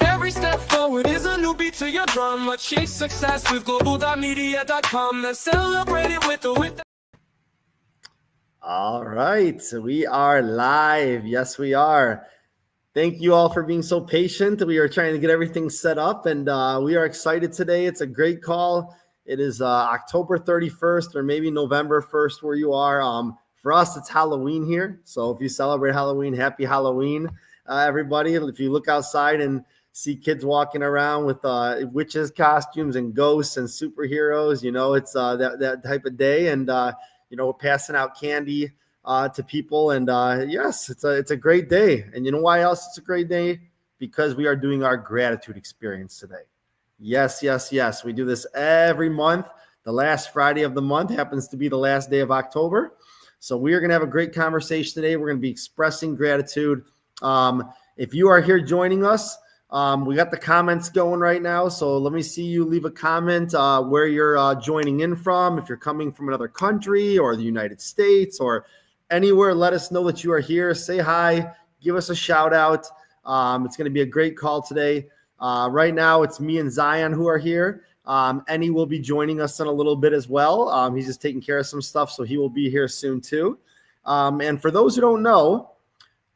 Every step forward is a new beat to your drum. Achieve success with global.media.com. Let's celebrate it with the. All right, so we are live. Yes, we are. Thank you all for being so patient. We are trying to get everything set up, and we are excited today. It's a great call. It is October 31st or maybe November 1st where you are. For us, it's Halloween here. So if you celebrate Halloween, happy Halloween, everybody. If you look outside and see kids walking around with witches costumes and ghosts and superheroes, you know, it's that type of day. And, you know, we're passing out candy to people. And yes, it's a great day. And you know why else it's a great day? Because we are doing our gratitude experience today. Yes. We do this every month. The last Friday of the month happens to be the last day of October. So we are going to have a great conversation today. We're going to be expressing gratitude. If you are here joining us, we got the comments going right now. So let me see you leave a comment where you're joining in from. If you're coming from another country or the United States or anywhere, let us know that you are here. Say hi, give us a shout out. It's going to be a great call today. Right now, it's me and Zion who are here. Ennie will be joining us in a little bit as well. He's just taking care of some stuff, so he will be here soon too. And for those who don't know,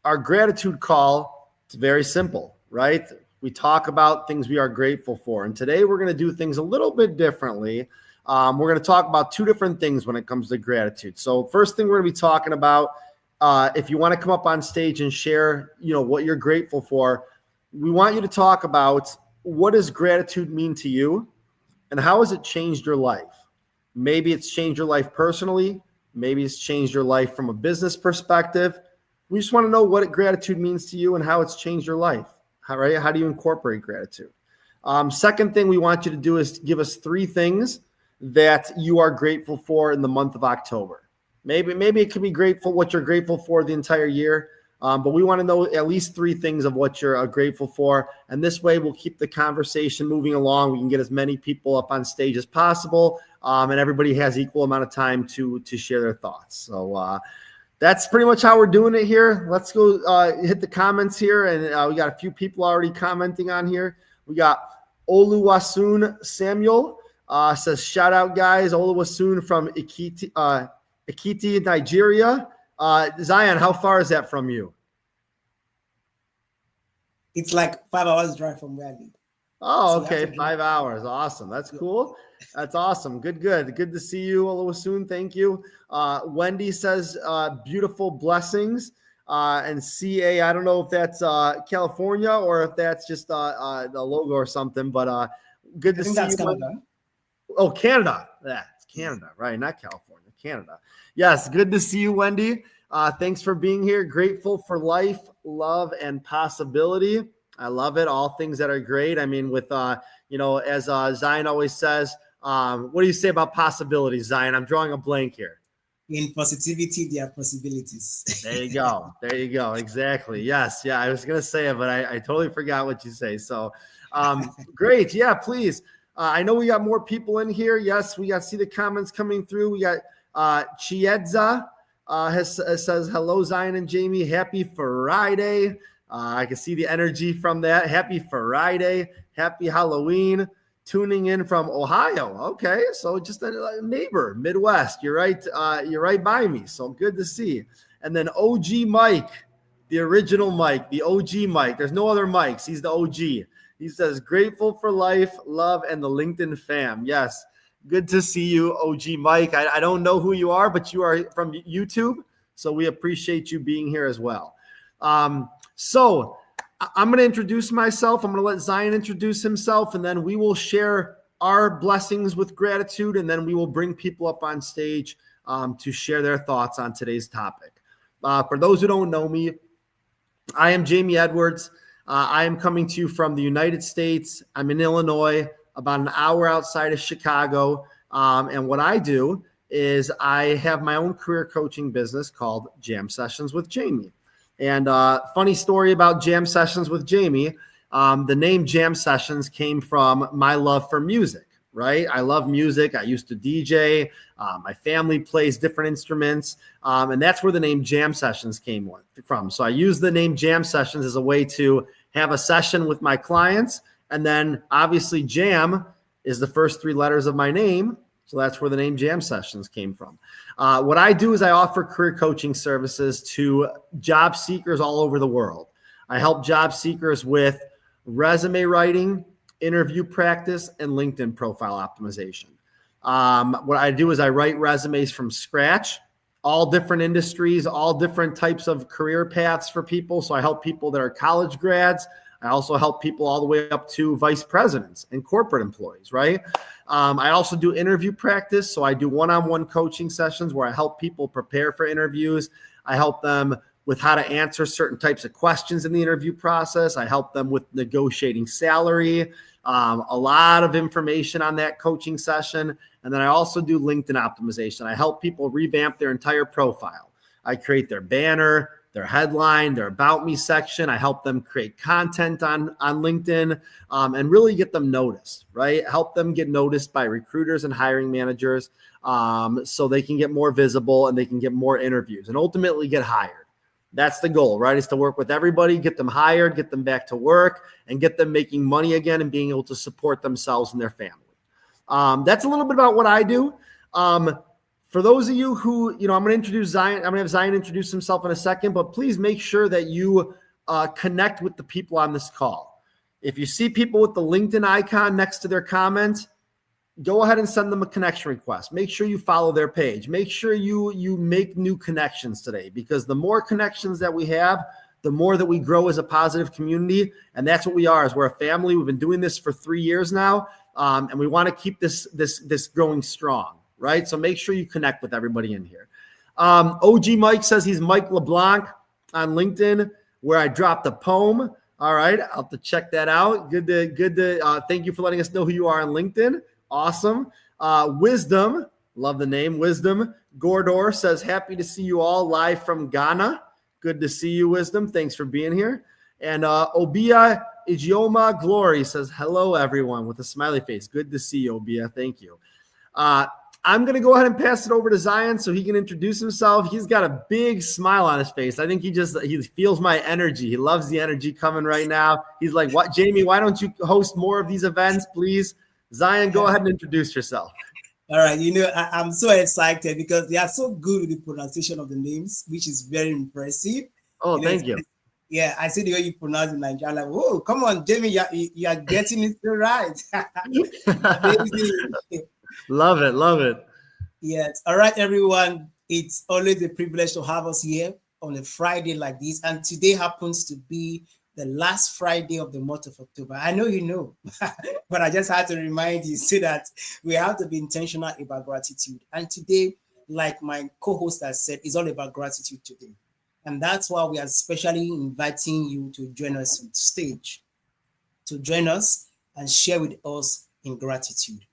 our gratitude call, it's very simple, right? We talk about things we are grateful for. And today we're going to do things a little bit differently. We're going to talk about two different things when it comes to gratitude. So first thing we're going to be talking about, if you want to come up on stage and share, you know, what you're grateful for, we want you to talk about what does gratitude mean to you and how has it changed your life? Maybe it's changed your life personally. Maybe it's changed your life from a business perspective. We just want to know what gratitude means to you and how it's changed your life. All right. How do you incorporate gratitude? Second thing we want you to do is give us three things that you are grateful for in the month of October. Maybe it could be what you're grateful for the entire year. But we want to know at least three things of what you're grateful for. And this way we'll keep the conversation moving along. We can get as many people up on stage as possible. And everybody has equal amount of time to share their thoughts. So, that's pretty much how we're doing it here. Let's go hit the comments here. And we got a few people already commenting on here. We got Oluwasun Samuel says, shout out guys. Oluwasun from Ekiti, Nigeria. Zion, how far is that from you? It's like 5 hours drive from where I live. Oh, okay. 5 hours. Awesome. That's cool. That's awesome. Good to see you, Oluwasun. Thank you. Wendy says, beautiful blessings. And CA, I don't know if that's California or if that's just the logo or something, but good to see you. Canada. Oh, Canada. That's Canada, right? Not California, Canada. Yes, good to see you, Wendy. Thanks for being here. Grateful for life, love, and possibility. I love it. All things that are great. I mean, with, you know, as Zion always says, what do you say about possibilities, Zion? I'm drawing a blank here. In positivity, there are possibilities. There you go. There you go. Exactly. Yes. Yeah. I was going to say it, but I totally forgot what you say. So great. Yeah, please. I know we got more people in here. Yes. We got to see the comments coming through. We got Chiedza says, hello, Zion and Jamie. Happy Friday. I can see the energy from that. Happy Friday. Happy Halloween. Tuning in from Ohio. Okay, so just a neighbor, Midwest. You're right by me. So good to see. And then OG Mike, the original Mike, the OG Mike. There's no other Mikes. He's the OG. He says, grateful for life, love, and the LinkedIn fam. Yes, good to see you, OG Mike. I don't know who you are, but you are from YouTube. So we appreciate you being here as well. So I'm going to introduce myself. I'm going to let Zion introduce himself, and then we will share our blessings with gratitude, and then we will bring people up on stage to share their thoughts on today's topic. For those who don't know me, I am Jamie Edwards. I am coming to you from the United States. I'm in Illinois, about an hour outside of Chicago. And what I do is I have my own career coaching business called Jam Sessions with Jamie. And funny story about Jam Sessions with Jamie, the name Jam Sessions came from my love for music, right? I love music. I used to DJ. My family plays different instruments. And that's where the name Jam Sessions came from. So I use the name Jam Sessions as a way to have a session with my clients. And then obviously Jam is the first 3 letters of my name. So that's where the name Jam Sessions came from. What I do is I offer career coaching services to job seekers all over the world. I help job seekers with resume writing, interview practice, and LinkedIn profile optimization. What I do is I write resumes from scratch, all different industries, all different types of career paths for people. So I help people that are college grads. I also help people all the way up to vice presidents and corporate employees, right? I also do interview practice. So I do one-on-one coaching sessions where I help people prepare for interviews. I help them with how to answer certain types of questions in the interview process. I help them with negotiating salary, a lot of information on that coaching session. And then I also do LinkedIn optimization. I help people revamp their entire profile. I create their banner, their headline, their About Me section. I help them create content on LinkedIn and really get them noticed, right? Help them get noticed by recruiters and hiring managers so they can get more visible and they can get more interviews and ultimately get hired. That's the goal, right? Is to work with everybody, get them hired, get them back to work, and get them making money again and being able to support themselves and their family. That's a little bit about what I do. For those of you who, I'm going to introduce Zion. I'm going to have Zion introduce himself in a second, but please make sure that you connect with the people on this call. If you see people with the LinkedIn icon next to their comments, go ahead and send them a connection request. Make sure you follow their page. Make sure you make new connections today, because the more connections that we have, the more that we grow as a positive community. And that's what we are, is we're a family. We've been doing this for 3 years now. And we want to keep this growing strong, right? So make sure you connect with everybody in here. OG Mike says he's Mike LeBlanc on LinkedIn, where I dropped a poem. All right. I'll have to check that out. Good to thank you for letting us know who you are on LinkedIn. Awesome. Wisdom, love the name Wisdom. Gordor says, happy to see you all live from Ghana. Good to see you, Wisdom. Thanks for being here. And Obia Ijeoma Glory says, hello, everyone, with a smiley face. Good to see you, Obia. Thank you. I'm going to go ahead and pass it over to Zion so he can introduce himself. He's got a big smile on his face. I think he feels my energy. He loves the energy coming right now. He's like, what, Jamie, why don't you host more of these events, please? Zion, go ahead and introduce yourself. All right. I'm so excited because they are so good with the pronunciation of the names, which is very impressive. Oh, thank you. Yeah, I see the way you pronounce it in Nigeria. I'm like, whoa, come on, Jamie, you are getting it right. Love it. Yes. All right, everyone. It's always a privilege to have us here on a Friday like this. And today happens to be the last Friday of the month of October. I know you know, but I just had to remind you so that we have to be intentional about gratitude. And today, like my co-host has said, is all about gratitude today. And that's why we are especially inviting you to join us on stage, to join us and share with us in gratitude.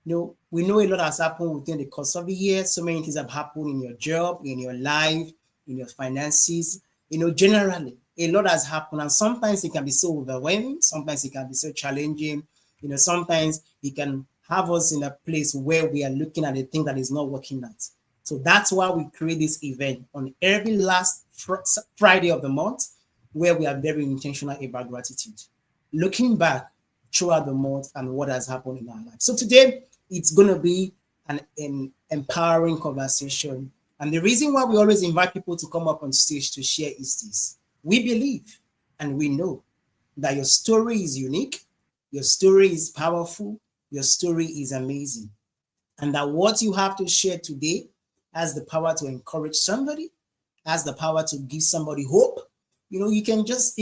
We know a lot has happened within the course of the year. So many things have happened in your job, in your life, in your finances. Generally, a lot has happened. And sometimes it can be so overwhelming. Sometimes it can be so challenging. Sometimes it can have us in a place where we are looking at a thing that is not working out. So that's why we create this event on every last Friday of the month, where we are very intentional about gratitude, looking back throughout the month and what has happened in our life. So today, it's going to be an empowering conversation. And the reason why we always invite people to come up on stage to share is this. We believe and we know that your story is unique, your story is powerful, your story is amazing, and that what you have to share today has the power to encourage somebody, has the power to give somebody hope. You can just,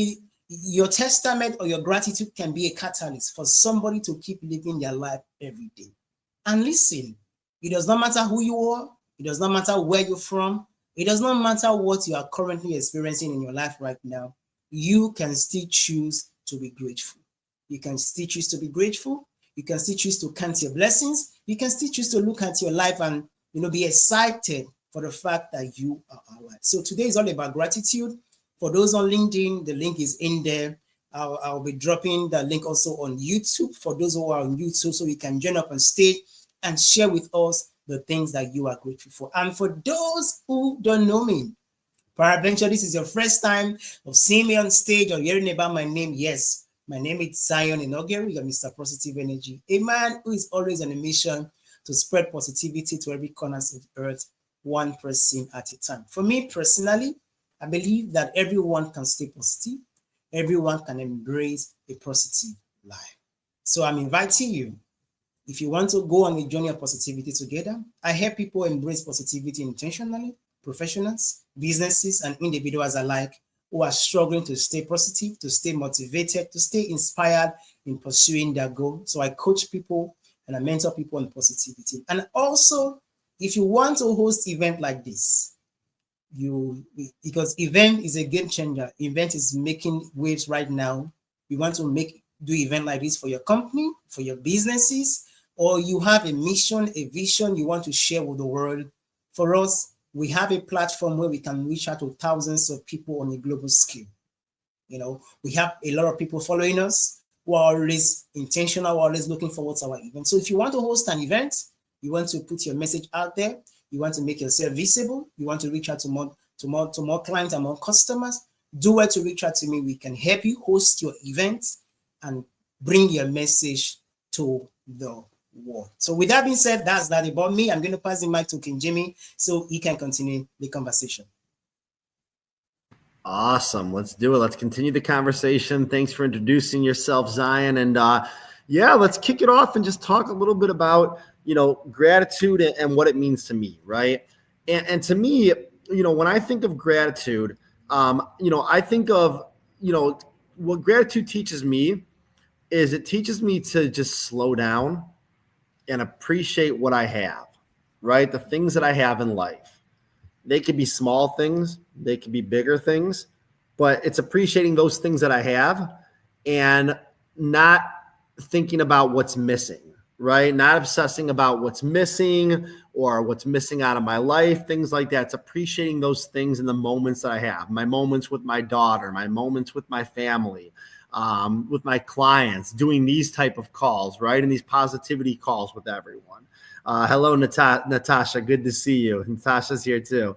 your testament or your gratitude can be a catalyst for somebody to keep living their life every day. And listen, it does not matter who you are. It does not matter where you're from. It does not matter what you are currently experiencing in your life right now. You can still choose to be grateful. You can still choose to be grateful. You can still choose to count your blessings. You can still choose to look at your life and be excited for the fact that you are alive. So today is all about gratitude. For those on LinkedIn, the link is in there. I'll be dropping the link also on YouTube for those who are on YouTube, so you can join up on stage and share with us the things that you are grateful for. And for those who don't know me, peradventure this is your first time of seeing me on stage or hearing about my name. Yes, my name is Zion Inogere. You're Mr. Positive Energy, a man who is always on a mission to spread positivity to every corner of the earth, one person at a time. For me personally, I believe that everyone can stay positive. Everyone can embrace a positive life. So I'm inviting you, if you want to go on a journey of positivity together, I help people embrace positivity intentionally, professionals, businesses, and individuals alike who are struggling to stay positive, to stay motivated, to stay inspired in pursuing their goal. So I coach people and I mentor people on positivity. And also, if you want to host event like this, because event is a game changer. Event is making waves right now. You want to do event like this for your company, for your businesses, or you have a mission, a vision you want to share with the world. For us, we have a platform where we can reach out to thousands of people on a global scale. You know, we have a lot of people following us who are always intentional, always looking forward to our event. So if you want to host an event, you want to put your message out there, you want to make yourself visible, you want to reach out to more clients and more customers, do well to reach out to me. We can help you host your event and bring your message to the world. So with that being said, that's that about me. I'm going to pass the mic to King Jimmy so he can continue the conversation. Awesome. Let's do it. Let's continue the conversation. Thanks for introducing yourself, Zion. And yeah, let's kick it off and just talk a little bit about, gratitude and what it means to me, right? And to me, when I think of gratitude, I think of, what gratitude teaches me is it teaches me to just slow down and appreciate what I have, right? The things that I have in life. They could be small things, they could be bigger things, but it's appreciating those things that I have and not thinking about what's missing, right? Not obsessing about what's missing or what's missing out of my life, things like that. It's appreciating those things in the moments that I have, my moments with my daughter, my moments with my family, with my clients, doing these type of calls, right? And these positivity calls with everyone. Hello, Natasha. Good to see you. Natasha's here too.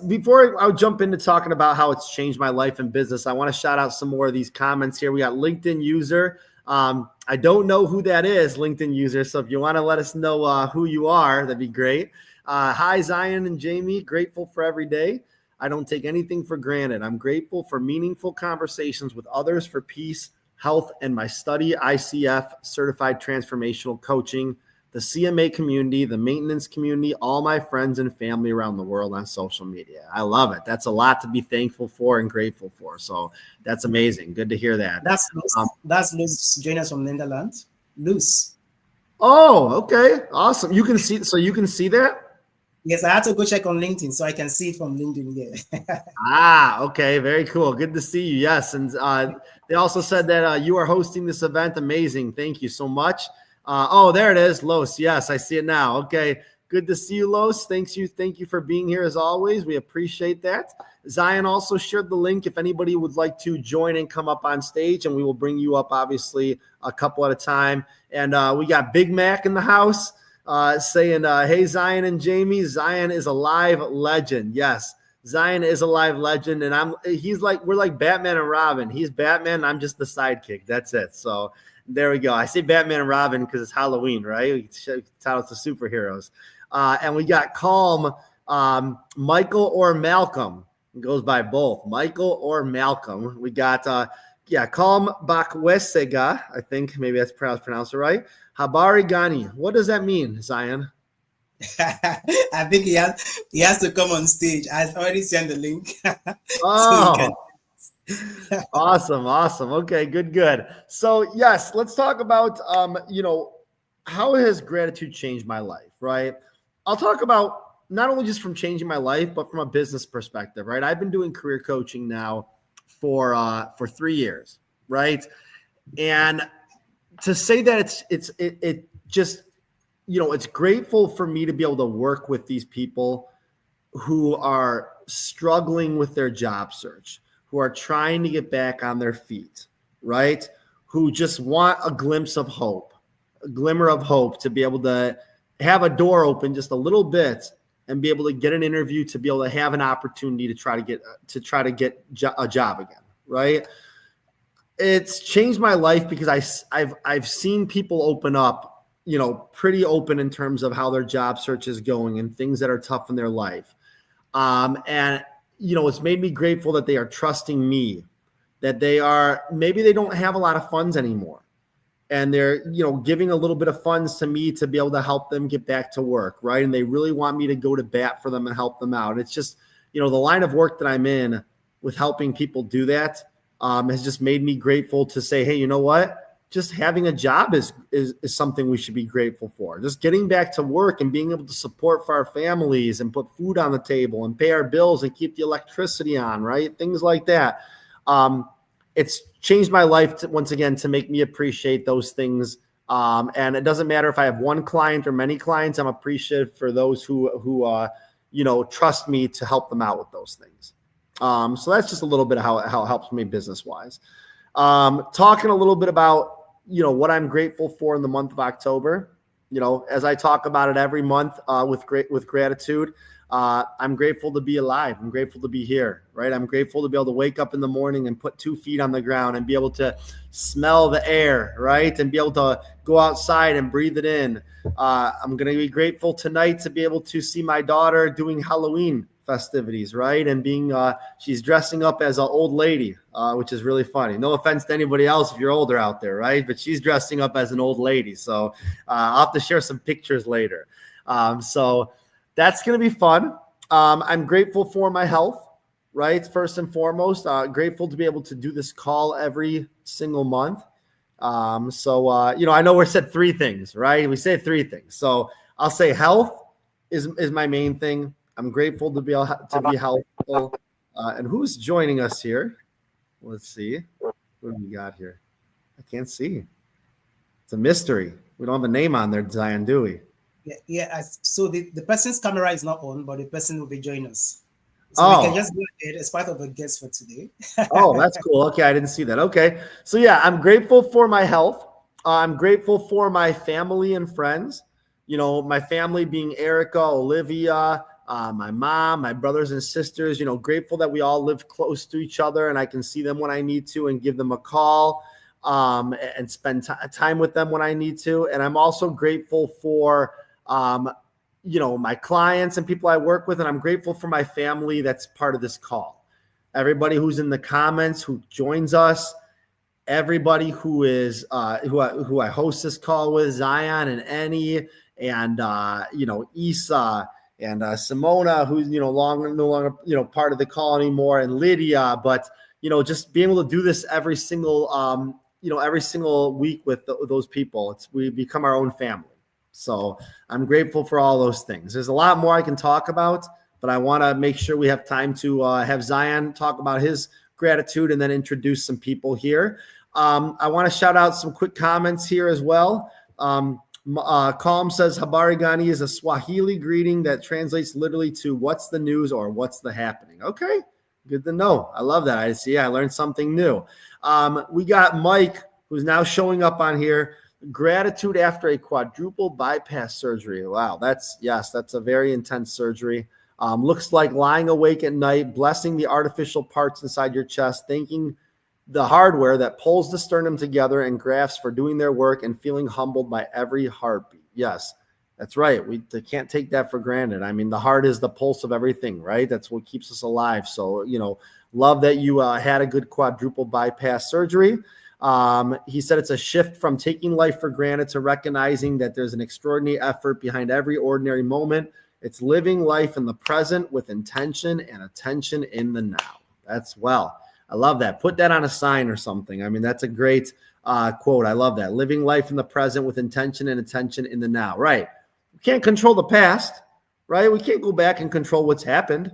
Before I jump into talking about how it's changed my life and business, I want to shout out some more of these comments here. We got LinkedIn user. I don't know who that is, LinkedIn user. So if you want to let us know who you are, that'd be great. Hi, Zion and Jamie. Grateful for every day. I don't take anything for granted. I'm grateful for meaningful conversations with others, for peace, health, and my study, ICF, Certified Transformational Coaching, the CMA community, the maintenance community, all my friends and family around the world on social media. I love it. That's a lot to be thankful for and grateful for. So that's amazing. Good to hear that. That's Luz joining us from Netherlands. Luz. Oh, okay. Awesome. You can see that? Yes, I had to go check on LinkedIn so I can see it from LinkedIn. Yeah. Okay. Very cool. Good to see you. Yes. And they also said that you are hosting this event. Amazing. Thank you so much. There it is. Los. Yes, I see it now. Okay. Good to see you, Los. Thank you for being here as always. We appreciate that. Zion also shared the link if anybody would like to join and come up on stage, and we will bring you up obviously a couple at a time. And we got Big Mac in the house. Saying, hey, Zion and Jamie, Zion is a live legend. Yes, Zion is a live legend. And we're like Batman and Robin. He's Batman. I'm just the sidekick. That's it. So there we go. I say Batman and Robin because it's Halloween, right? We shout out to superheroes. And we got Calm, Michael or Malcolm. It goes by both, Michael or Malcolm. We got, Calm Bakwesega. I think maybe that's pronounced right. Habari Gani. What does that mean, Zion? I think he has to come on stage. I already sent the link. Oh, awesome. Okay, good. So yes, let's talk about how has gratitude changed my life, right? I'll talk about not only just from changing my life, but from a business perspective, right? I've been doing career coaching now for 3 years, right? And to say that it just, it's grateful for me to be able to work with these people who are struggling with their job search, who are trying to get back on their feet, right? Who just want a glimpse of hope, a glimmer of hope to be able to have a door open just a little bit and be able to get an interview, to be able to have an opportunity to try to get a job again, right? It's changed my life because I've seen people open up, pretty open in terms of how their job search is going and things that are tough in their life. And it's made me grateful that they are trusting me, that maybe they don't have a lot of funds anymore. And they're, giving a little bit of funds to me to be able to help them get back to work, right? And they really want me to go to bat for them and help them out. It's just, the line of work that I'm in with helping people do that has just made me grateful to say, hey, you know what? Just having a job is something we should be grateful for. Just getting back to work and being able to support for our families and put food on the table and pay our bills and keep the electricity on, right? Things like that. It's changed my life once again to make me appreciate those things. And it doesn't matter if I have one client or many clients. I'm appreciative for those who trust me to help them out with those things. So that's just a little bit of how it helps me business wise. Talking a little bit about, what I'm grateful for in the month of October, as I talk about it every month, with gratitude. I'm grateful to be alive. I'm grateful to be here, right? I'm grateful to be able to wake up in the morning and put 2 feet on the ground and be able to smell the air, right? And be able to go outside and breathe it in. I'm going to be grateful tonight to be able to see my daughter doing Halloween festivities, right? And she's dressing up as an old lady, which is really funny. No offense to anybody else if you're older out there, right? But she's dressing up as an old lady. So I'll have to share some pictures later. So that's going to be fun. I'm grateful for my health, right? First and foremost, grateful to be able to do this call every single month. I know we said 3 things, right? We say 3 things. So I'll say health is my main thing. I'm grateful to be helpful. And who's joining us here? Let's see. What do we got here? I can't see. It's a mystery. We don't have a name on there, Zion, do we? So the person's camera is not on, but the person will be joining us. So we can just go ahead as part of the guest for today. Oh, that's cool. Okay, I didn't see that. Okay. So yeah, I'm grateful for my health. I'm grateful for my family and friends. My family being Erica, Olivia, my mom, my brothers and sisters, grateful that we all live close to each other and I can see them when I need to and give them a call and spend time with them when I need to. And I'm also grateful for my clients and people I work with, and I'm grateful for my family that's part of this call. Everybody who's in the comments, who joins us, everybody who is who I host this call with, Zion and Annie and Isa and Simona, who's no longer part of the call anymore, and Lydia, but just being able to do this every single week with those people, we become our own family. So I'm grateful for all those things. There's a lot more I can talk about, but I want to make sure we have time to have Zion talk about his gratitude and then introduce some people here. I want to shout out some quick comments here as well. Calm says Habari Gani is a Swahili greeting that translates literally to what's the news or what's the happening. Okay, good to know. I love that. I learned something new. We got Mike, who's now showing up on here. Gratitude after a quadruple bypass surgery. Wow, that's a very intense surgery. Looks like lying awake at night, blessing the artificial parts inside your chest, thanking the hardware that pulls the sternum together and grafts for doing their work, and feeling humbled by every heartbeat. Yes, that's right. We can't take that for granted. I mean, the heart is the pulse of everything, right? That's what keeps us alive. So, love that you had a good quadruple bypass surgery. He said it's a shift from taking life for granted to recognizing that there's an extraordinary effort behind every ordinary moment. It's living life in the present with intention and attention in the now. I love that. Put that on a sign or something. I mean, that's a great quote. I love that. Living life in the present with intention and attention in the now. Right. We can't control the past, right? We can't go back and control what's happened.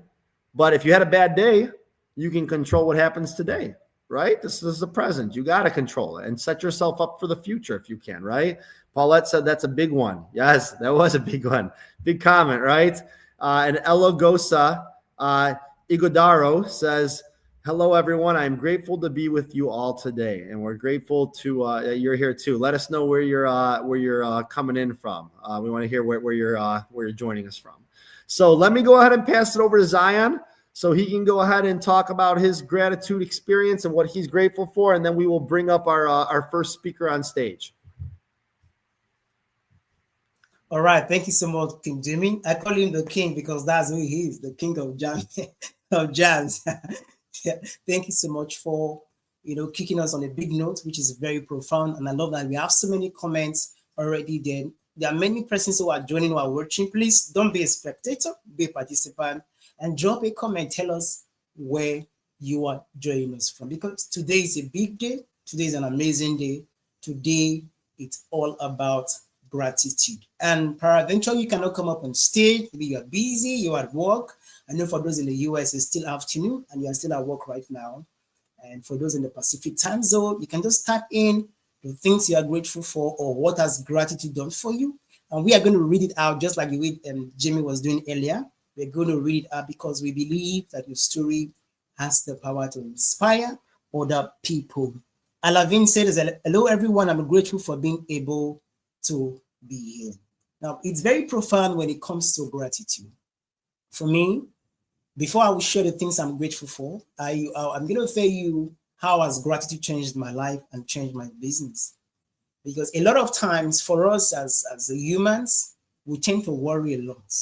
But if you had a bad day, you can control what happens today. Right? This is the present. You got to control it and set yourself up for the future if you can, right? Paulette said that's a big one. Yes, that was a big one. Big comment, right? And Elogosa Igodaro says, Hello, everyone. I'm grateful to be with you all today, and we're grateful to you're here too. Let us know where you're coming in from. We want to hear where you're joining us from. So let me go ahead and pass it over to Zion, so he can go ahead and talk about his gratitude experience and what he's grateful for, and then we will bring up our first speaker on stage. All right, thank you so much, King Jimmy. I call him the king because that's who he is, the king of jam of jams. Yeah, thank you so much for kicking us on a big note, which is very profound. And I love that we have so many comments already there. There are many persons who are joining, who are watching. Please don't be a spectator, be a participant, and drop a comment. Tell us where you are joining us from, because today is a big day. Today is an amazing day. Today it's all about gratitude. And peradventure, you cannot come up on stage. Maybe you are busy, you are at work. I know for those in the US, it's still afternoon and you are still at work right now. And for those in the Pacific time zone, you can just type in the things you are grateful for or what has gratitude done for you. And we are going to read it out just like the way Jimmy was doing earlier. We're going to read it out because we believe that your story has the power to inspire other people. Alavin says, hello, everyone. I'm grateful for being able to be here. Now, it's very profound when it comes to gratitude. For me, before I will share the things I'm grateful for, I'm going to tell you how has gratitude changed my life and changed my business. Because a lot of times for us as humans, we tend to worry a lot.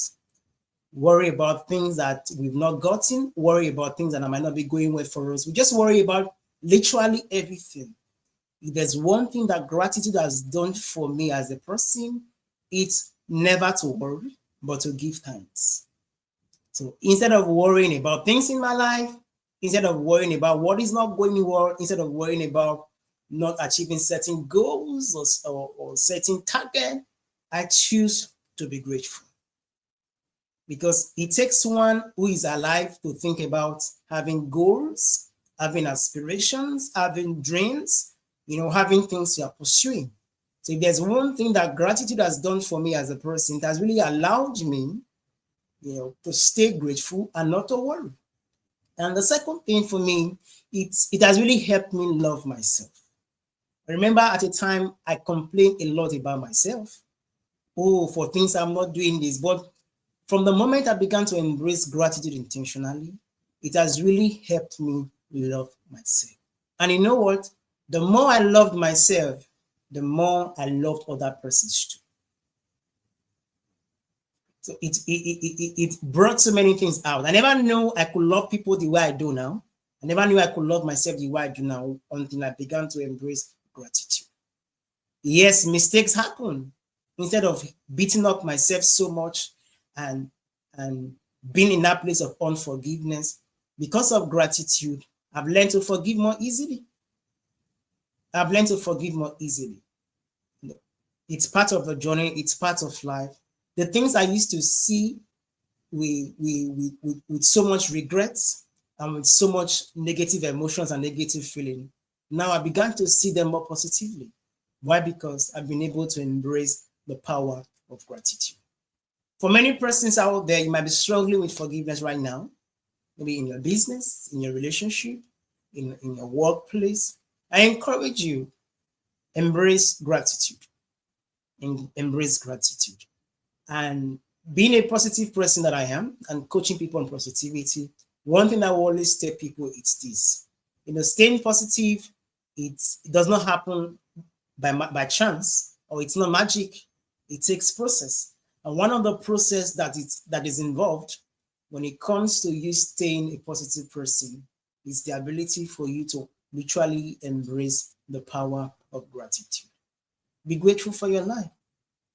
Worry about things that we've not gotten, worry about things that might not be going well for us. We just worry about literally everything. If there's one thing that gratitude has done for me as a person, it's never to worry, but to give thanks. So instead of worrying about things in my life, instead of worrying about what is not going well, instead of worrying about not achieving certain goals or certain target, I choose to be grateful. Because it takes one who is alive to think about having goals, having aspirations, having dreams, having things you are pursuing. So if there's one thing that gratitude has done for me as a person, it has really allowed me, to stay grateful and not to worry. And the second thing for me, it has really helped me love myself. I remember at a time I complained a lot about myself. Oh, for things I'm not doing this. But from the moment I began to embrace gratitude intentionally, it has really helped me love myself. And you know what? The more I loved myself, the more I loved other persons too. So it brought so many things out. I never knew I could love people the way I do now. I never knew I could love myself the way I do now until I began to embrace gratitude. Yes, mistakes happen. Instead of beating up myself so much and being in that place of unforgiveness, because of gratitude, I've learned to forgive more easily. I've learned to forgive more easily. It's part of the journey. It's part of life. The things I used to see with so much regrets and with so much negative emotions and negative feeling, now I began to see them more positively. Why? Because I've been able to embrace the power of gratitude. For many persons out there, you might be struggling with forgiveness right now, maybe in your business, in your relationship, in your workplace. I encourage you, embrace gratitude. Embrace gratitude. And being a positive person that I am and coaching people on positivity, one thing I will always tell people is this. Staying positive, it does not happen by chance, or it's not magic. It takes process. And one of the process that is involved when it comes to you staying a positive person is the ability for you to literally embrace the power of gratitude. Be grateful for your life.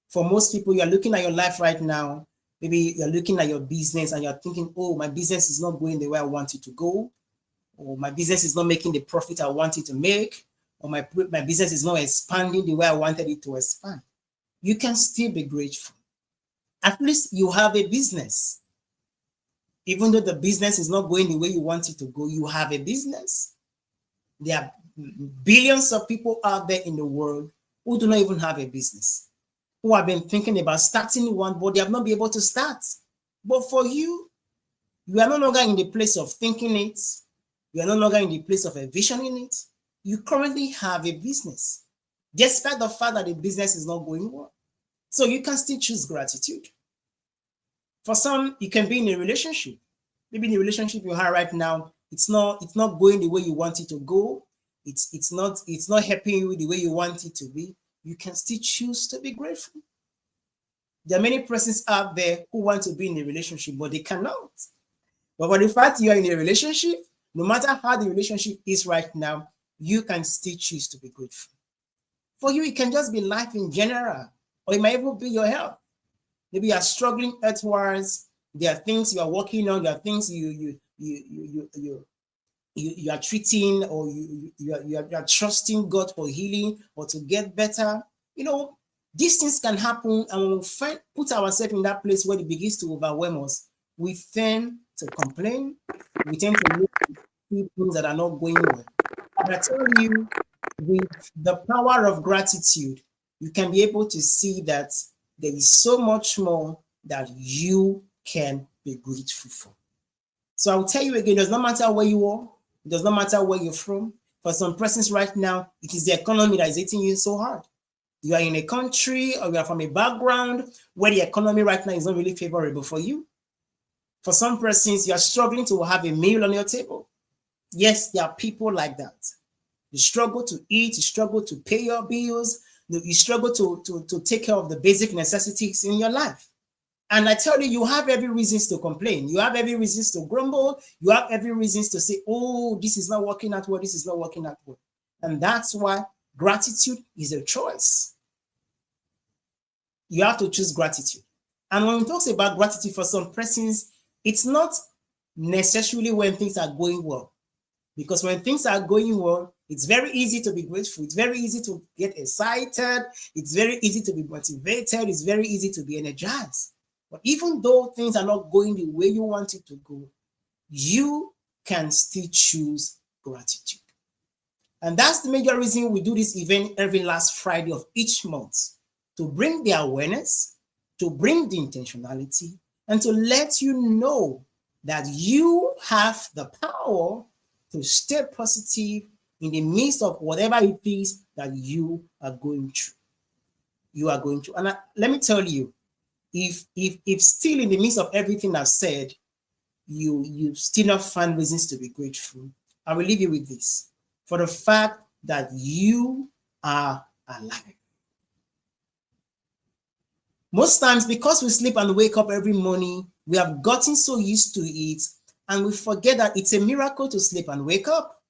For most people, you're looking at your life right now. Maybe you're looking at your business and you're thinking, oh, my business is not going the way I want it to go, or my business is not making the profit I want it to make, or my business is not expanding the way I wanted it to expand. You can still be grateful. At least you have a business. Even though the business is not going the way you want it to go, you have a business. There are billions of people out there in the world who do not even have a business, who have been thinking about starting one, but they have not been able to start. But for you, you are no longer in the place of thinking it. You are no longer in the place of a vision in it. You currently have a business, despite the fact that the business is not going well. So you can still choose gratitude. For some, you can be in a relationship. Maybe in the relationship you have right now, it's not going the way you want it to go. It's not helping you the way you want it to be. You can still choose to be grateful. There are many persons out there who want to be in a relationship, but they cannot. But for the fact you are in a relationship, no matter how the relationship is right now, you can still choose to be grateful. For you, it can just be life in general, or it might even be your health. Maybe you are struggling earthwards. There are things you are working on. There are things you are treating, or you are trusting God for healing or to get better. These things can happen, and when we put ourselves in that place where it begins to overwhelm us, we tend to complain. We tend to look at things that are not going well. But I tell you, with the power of gratitude, you can be able to see that there is so much more that you can be grateful for. So I'll tell you again, it does not matter where you are. It does not matter where you're from. For some persons right now, it is the economy that is hitting you so hard. You are in a country, or you are from a background where the economy right now is not really favorable for you. For some persons, you are struggling to have a meal on your table. Yes, there are people like that. You struggle to eat, you struggle to pay your bills, you struggle to take care of the basic necessities in your life. And I tell you, you have every reasons to complain. You have every reasons to grumble. You have every reasons to say, oh, this is not working out well, this is not working out well. And that's why gratitude is a choice. You have to choose gratitude. And when we talk about gratitude, for some persons, it's not necessarily when things are going well. Because when things are going well, it's very easy to be grateful. It's very easy to get excited. It's very easy to be motivated. It's very easy to be energized. But even though things are not going the way you want it to go, you can still choose gratitude. And that's the major reason we do this event every last Friday of each month, to bring the awareness, to bring the intentionality, and to let you know that you have the power to stay positive in the midst of whatever it is that you are going through. You are going through. And let me tell you, if still in the midst of everything I've said, you still not find reasons to be grateful, I will leave you with this. For the fact that you are alive. Most times, because we sleep and wake up every morning, we have gotten so used to it, and we forget that it's a miracle to sleep and wake up.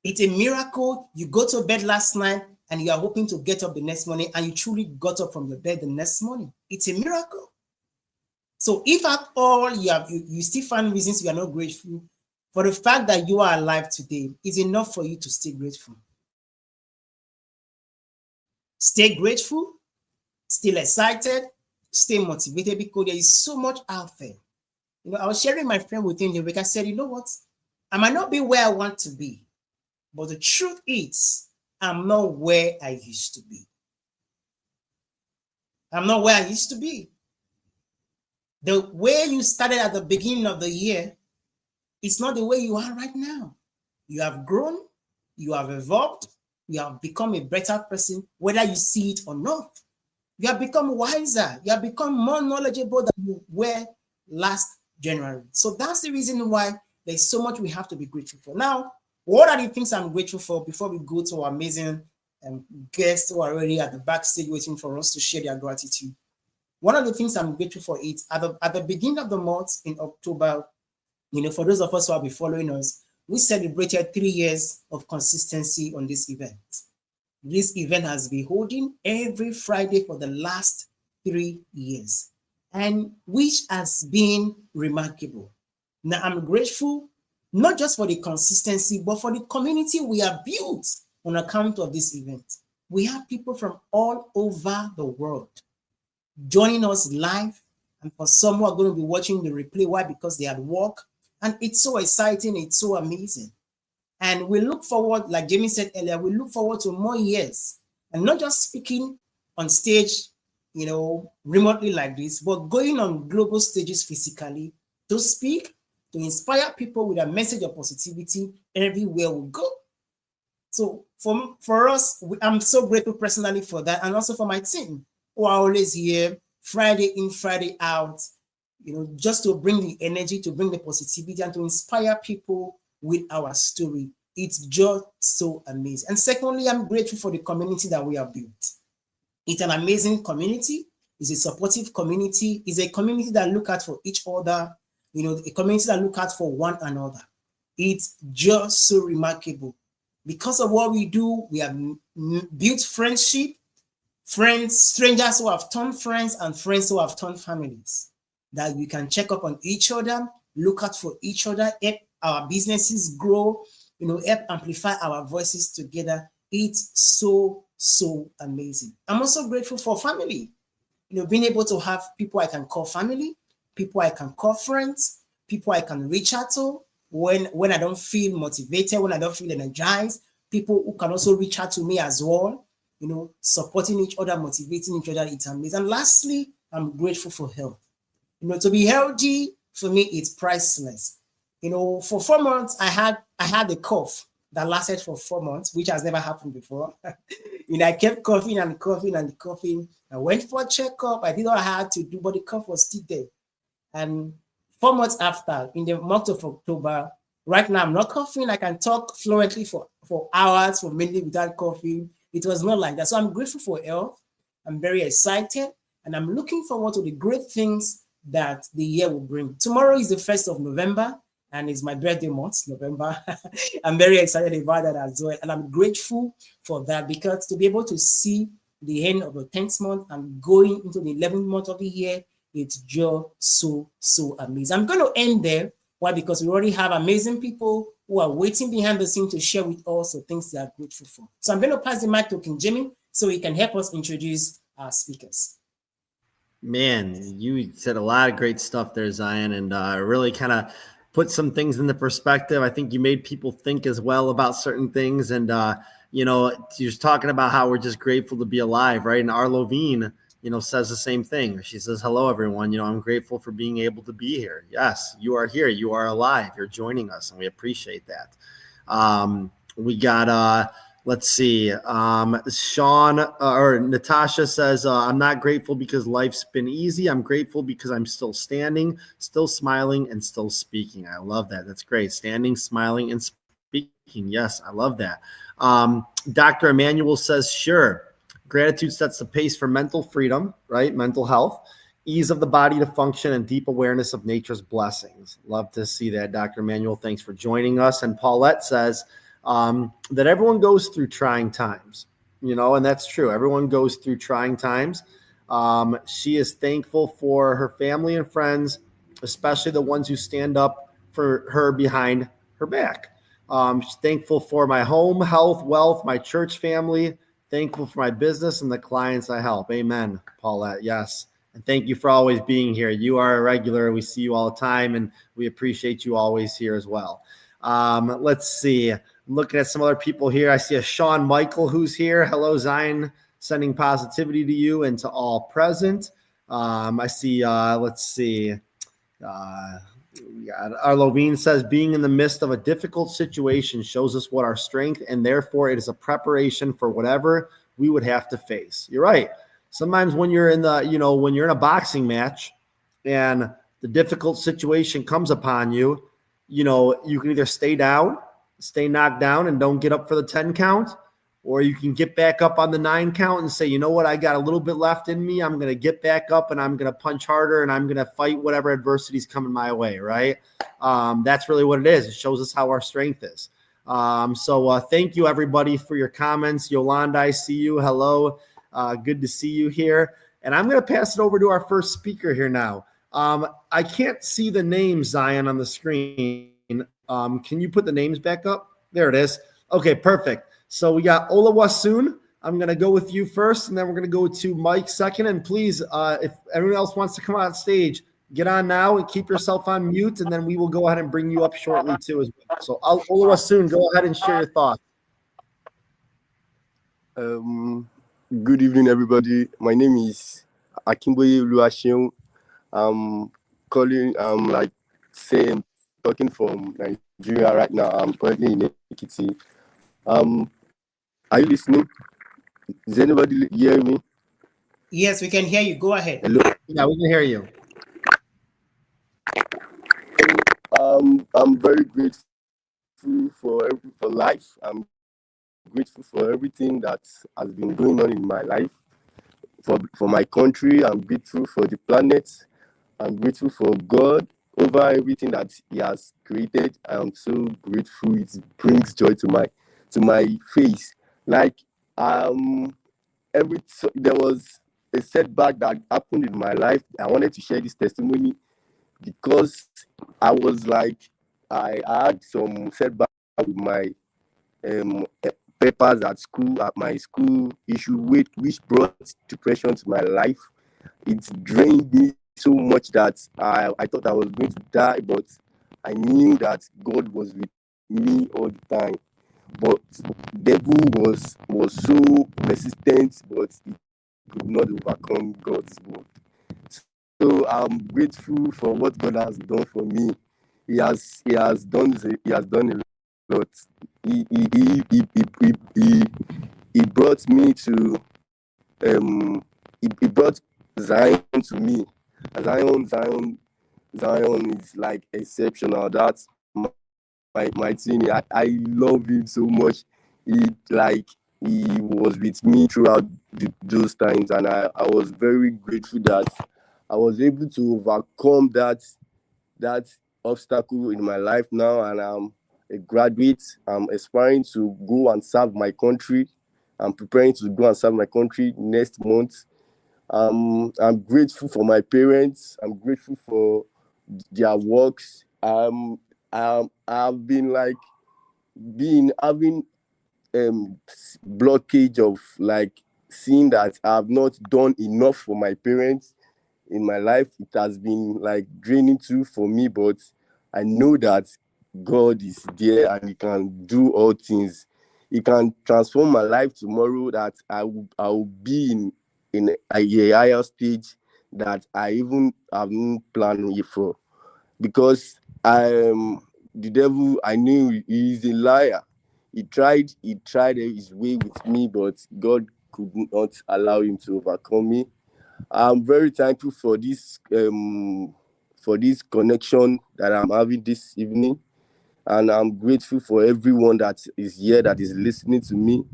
It's a miracle you go to bed last night and you are hoping to get up the next morning, and you truly got up from your bed the next morning. It's a miracle. So if at all you still find reasons you are not grateful, for the fact that you are alive today is enough for you to stay grateful. Stay grateful, still excited, stay motivated, because there is so much out there. I was sharing my friend within the week. I said, you know what? I might not be where I want to be, but the truth is, I'm not where I used to be. I'm not where I used to be. The way you started at the beginning of the year, it's not the way you are right now. You have grown, you have evolved, you have become a better person, whether you see it or not. You have become wiser, you have become more knowledgeable than you were last January. So that's the reason why there's so much we have to be grateful for. Now, what are the things I'm grateful for before we go to our amazing guests who are already at the backstage waiting for us to share their gratitude? One of the things I'm grateful for is at the beginning of the month in October, for those of us who have been following us, we celebrated 3 years of consistency on this event. This event has been holding every Friday for the last 3 years, and which has been remarkable. Now, I'm grateful not just for the consistency, but for the community we have built on account of this event. We have people from all over the world joining us live, and for some who are going to be watching the replay, why? Because they are at work, and it's so exciting, it's so amazing. And we look forward, like Jamie said earlier, we look forward to more years, and not just speaking on stage, remotely like this, but going on global stages physically to speak to inspire people with a message of positivity everywhere we go. So for us, I'm so grateful personally for that, and also for my team who are always here, Friday in, Friday out, just to bring the energy, to bring the positivity, and to inspire people with our story. It's just so amazing. And secondly, I'm grateful for the community that we have built. It's an amazing community. It's a supportive community. It's a community that look out for each other, a community that look out for one another. It's just so remarkable. Because of what we do, we have built friendship, strangers who have turned friends, and friends who have turned families, that we can check up on each other, look out for each other, help our businesses grow, help amplify our voices together. It's so, so amazing. I'm also grateful for family, being able to have people I can call family, people I can call friends, people I can reach out to when I don't feel motivated, when I don't feel energized, people who can also reach out to me as well, supporting each other, motivating each other. It's amazing. And lastly, I'm grateful for health. To be healthy, for me, it's priceless. For 4 months, I had a cough that lasted for 4 months, which has never happened before. I kept coughing and coughing and coughing. I went for a checkup. I did what I had to do, but the cough was still there. And 4 months after, in the month of October, right now I'm not coughing. I can talk fluently for hours, for minutes without coughing. It was not like that. So I'm grateful for health. I'm very excited, and I'm looking forward to the great things that the year will bring. Tomorrow is the 1st of November, and it's my birthday month, November. I'm very excited about that as well. And I'm grateful for that, because to be able to see the end of the 10th month and going into the 11th month of the year, it's just so, so amazing. I'm going to end there. Why? Because we already have amazing people who are waiting behind the scene to share with us the things they are grateful for. So I'm going to pass the mic to King Jimmy so he can help us introduce our speakers. Man, you said a lot of great stuff there, Zion, and really kind of put some things into perspective. I think you made people think as well about certain things. And, you're just talking about how we're just grateful to be alive, right? And Arlovine, says the same thing. She says, hello, everyone. I'm grateful for being able to be here. Yes, you are here. You are alive. You're joining us, and we appreciate that. We got, let's see, Sean or Natasha says, I'm not grateful because life's been easy. I'm grateful because I'm still standing, still smiling, and still speaking. I love that. That's great. Standing, smiling, and speaking. Yes, I love that. Dr. Emmanuel says, sure. Gratitude sets the pace for mental freedom, right? Mental health, ease of the body to function, and deep awareness of nature's blessings. Love to see that, Dr. Emmanuel. Thanks for joining us. And Paulette says that everyone goes through trying times, and that's true. Everyone goes through trying times. She is thankful for her family and friends, especially the ones who stand up for her behind her back. She's thankful for my home, health, wealth, my church family, thankful for my business and the clients I help. Amen, Paulette. Yes. And thank you for always being here. You are a regular. We see you all the time, and we appreciate you always here as well. Let's see. I'm looking at some other people here. I see a Sean Michael who's here. Hello, Zion. Sending positivity to you and to all present. I see, let's see. Arlovine says, being in the midst of a difficult situation shows us what our strength, and therefore it is a preparation for whatever we would have to face. You're right. Sometimes when you're in when you're in a boxing match and the difficult situation comes upon you, you can either stay knocked down and don't get up for the 10 count, or you can get back up on the 9 count and say, you know what, I got a little bit left in me. I'm going to get back up and I'm going to punch harder and I'm going to fight whatever adversity is coming my way, right? That's really what it is. It shows us how our strength is. So thank you, everybody, for your comments. Yolanda, I see you. Hello. Good to see you here. And I'm going to pass it over to our first speaker here now. I can't see the names, Zion, on the screen. Can you put the names back up? There it is. Okay, perfect. So we got Oluwaseun. I'm going to go with you first, and then we're going to go to Mike second. And please, if everyone else wants to come on stage, get on now and keep yourself on mute, and then we will go ahead and bring you up shortly too as well. So Oluwaseun, go ahead and share your thoughts. Good evening, everybody. My name is Akimboye Oluwaseun. I'm calling, saying talking from Nigeria right now. I'm currently in Ekiti. Are you listening? Is anybody hearing me? Yes, we can hear you. Go ahead. Hello. Yeah, we can hear you. I'm very grateful for life. I'm grateful for everything that has been going on in my life. For my country, I'm grateful for the planet. I'm grateful for God over everything that He has created. I'm so grateful. It brings joy to my face. Like there was a setback that happened in my life. I wanted to share this testimony because I was like, I had some setback with my papers at school, at my school issue, which brought depression to my life. It drained me so much that I thought I was going to die, but I knew that God was with me all the time. But devil was so persistent, but he could not overcome God's word. So I'm grateful for what God has done for me. He has done a lot. He brought me to he brought Zion to me. Zion is like exceptional. That's my thing. I love him so much. He was with me throughout those times, and I was very grateful that I was able to overcome that obstacle in my life now, and I'm a graduate. I'm aspiring to go and serve my country. I'm preparing to go and serve my country next month. I'm grateful for my parents. I'm grateful for their works. I've been having blockage of like seeing that I've not done enough for my parents in my life. It has been like draining too for me, but I know that God is there and He can do all things. He can transform my life tomorrow, that I will be in a higher stage that I even haven't planned for. Because the devil, I knew he's a liar. He tried his way with me, but God could not allow him to overcome me. I'm very thankful for this connection that I'm having this evening, and I'm grateful for everyone that is here, that is listening to me.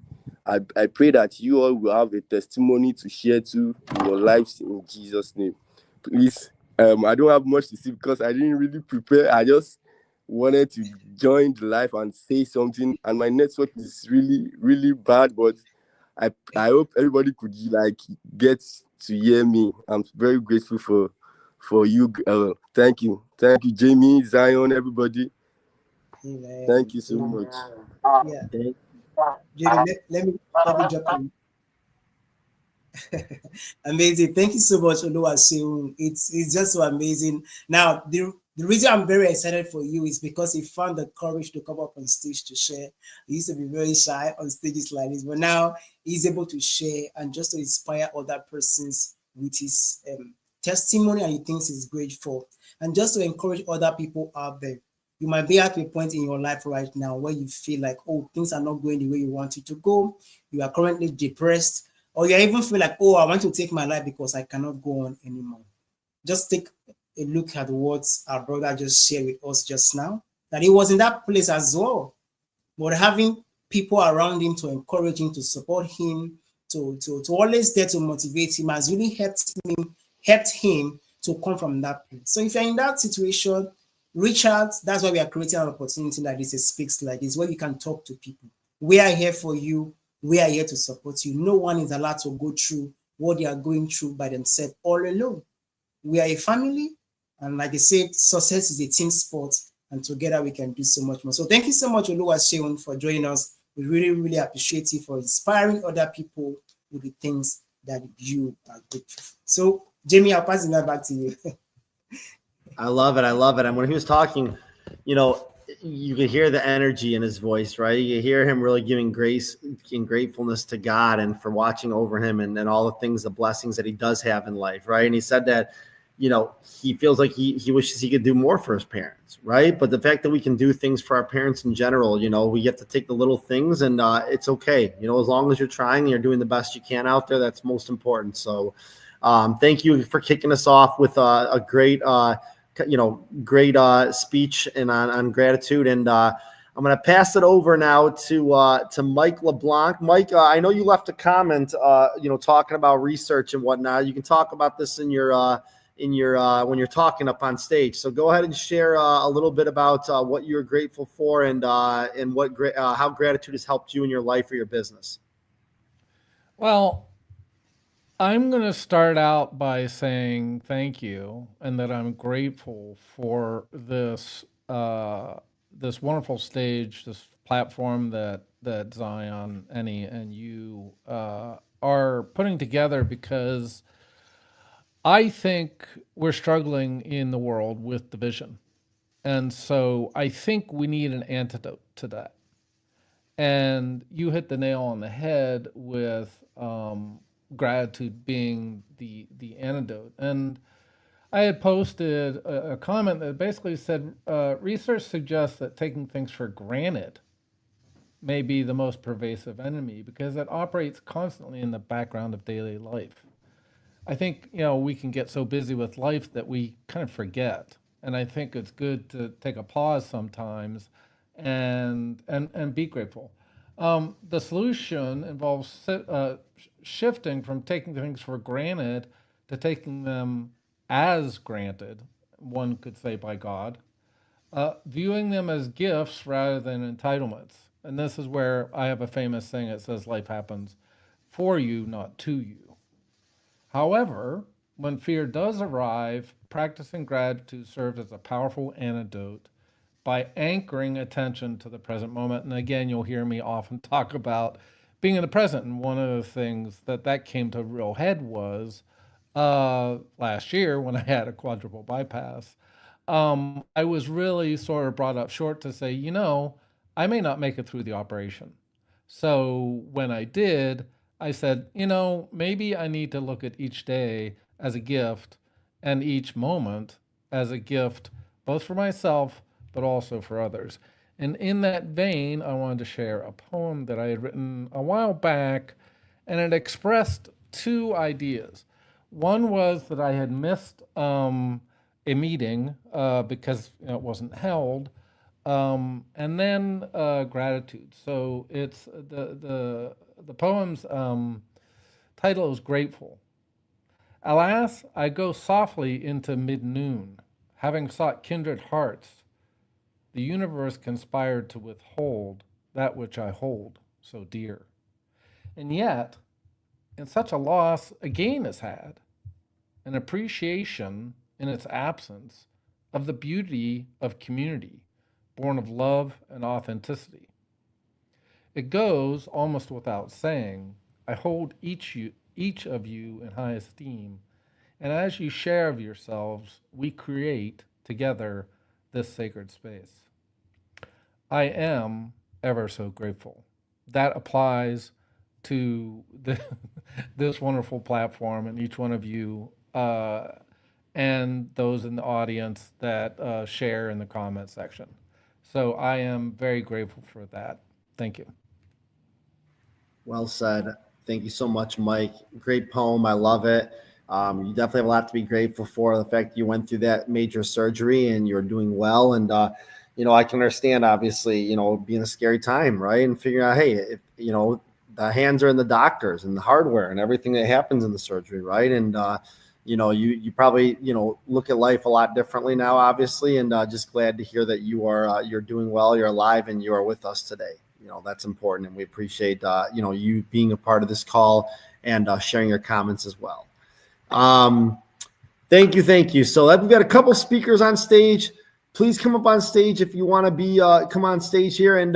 I pray that you all will have a testimony to share to your lives in Jesus' name. Please, I don't have much to say because I didn't really prepare. I just wanted to join the live and say something, and my network is really, really bad, but I hope everybody could like get to hear me. I'm very grateful for you. Thank you, Jamie, Zion, everybody. Amen. Thank you so much. Yeah. Jamie, let me jump in. Amazing. Thank you so much, Oluwaseun. It's just so amazing. Now, the reason I'm very excited for you is because he found the courage to come up on stage to share. He used to be very shy on stages like this, but now he's able to share and just to inspire other persons with his testimony, and he thinks he's grateful. And just to encourage other people out there. You might be at a point in your life right now where you feel like, oh, things are not going the way you want it to go. You are currently depressed, or you even feel like, oh, I want to take my life because I cannot go on anymore. Just take a look at what our brother just shared with us just now, that he was in that place as well. But having people around him to encourage him, to support him, to always there to motivate him has really helped him to come from that place. So if you're in that situation, reach out. That's why we are creating an opportunity like this, a Speaks Like This, where you can talk to people. We are here for you. We are here to support you. No one is allowed to go through what they are going through by themselves all alone. We are a family, and like I said, success is a team sport, and together we can do so much more. So thank you so much, Oluwaseun, for joining us. We really, really appreciate you for inspiring other people with the things that you are grateful for. So, Jamie, I'll pass it back to you. I love it. And when he was talking, you could hear the energy in his voice, right? You hear him really giving grace and gratefulness to God and for watching over him and all the things, the blessings that he does have in life, right? And he said that, he feels like he wishes he could do more for his parents, right? But the fact that we can do things for our parents in general, we get to take the little things, and it's okay. As long as you're trying and you're doing the best you can out there, that's most important. So thank you for kicking us off with a great, great speech and on gratitude. And I'm going to pass it over now to Mike LeBlanc. Mike, I know you left a comment, talking about research and whatnot. You can talk about this in your when you're talking up on stage. So go ahead and share a little bit about what you're grateful for and what how gratitude has helped you in your life or your business. Well, I'm going to start out by saying thank you, and that I'm grateful for this this wonderful stage, this platform that Zion, Annie, and you are putting together, because I think we're struggling in the world with division. And so I think we need an antidote to that. And you hit the nail on the head with gratitude being the antidote. And I had posted a comment that basically said, research suggests that taking things for granted may be the most pervasive enemy, because it operates constantly in the background of daily life. I think, we can get so busy with life that we kind of forget. And I think it's good to take a pause sometimes and be grateful. The solution involves shifting from taking things for granted to taking them as granted, one could say by God, viewing them as gifts rather than entitlements. And this is where I have a famous saying that says life happens for you, not to you. However, when fear does arrive, practicing gratitude serves as a powerful antidote by anchoring attention to the present moment. And again, you'll hear me often talk about being in the present. And one of the things that came to real head was last year when I had a quadruple bypass. I was really sort of brought up short to say, I may not make it through the operation. So when I did, I said, maybe I need to look at each day as a gift and each moment as a gift, both for myself, but also for others. And in that vein, I wanted to share a poem that I had written a while back, and it expressed two ideas. One was that I had missed a meeting because it wasn't held, and then gratitude. So it's the poem's title is Grateful. Alas, I go softly into mid-noon, having sought kindred hearts. The universe conspired to withhold that which I hold so dear. And yet, in such a loss, a gain is had, an appreciation in its absence of the beauty of community, born of love and authenticity. It goes almost without saying, I hold each of you in high esteem, and as you share of yourselves, we create together this sacred space. I am ever so grateful. That applies to this wonderful platform and each one of you and those in the audience that share in the comment section. So I am very grateful for that. Thank you. Well said. Thank you so much, Mike. Great poem. I love it. You definitely have a lot to be grateful for. The fact that you went through that major surgery and you're doing well. And, I can understand, obviously, being a scary time, right? And figuring out, hey, if, the hands are in the doctors and the hardware and everything that happens in the surgery, right? And, you probably, look at life a lot differently now, obviously. And just glad to hear that you're doing well, you're alive, and you are with us today. That's important. And we appreciate, you being a part of this call and sharing your comments as well. Thank you. So we've got a couple speakers on stage. Please come up on stage if you want to come on stage here. And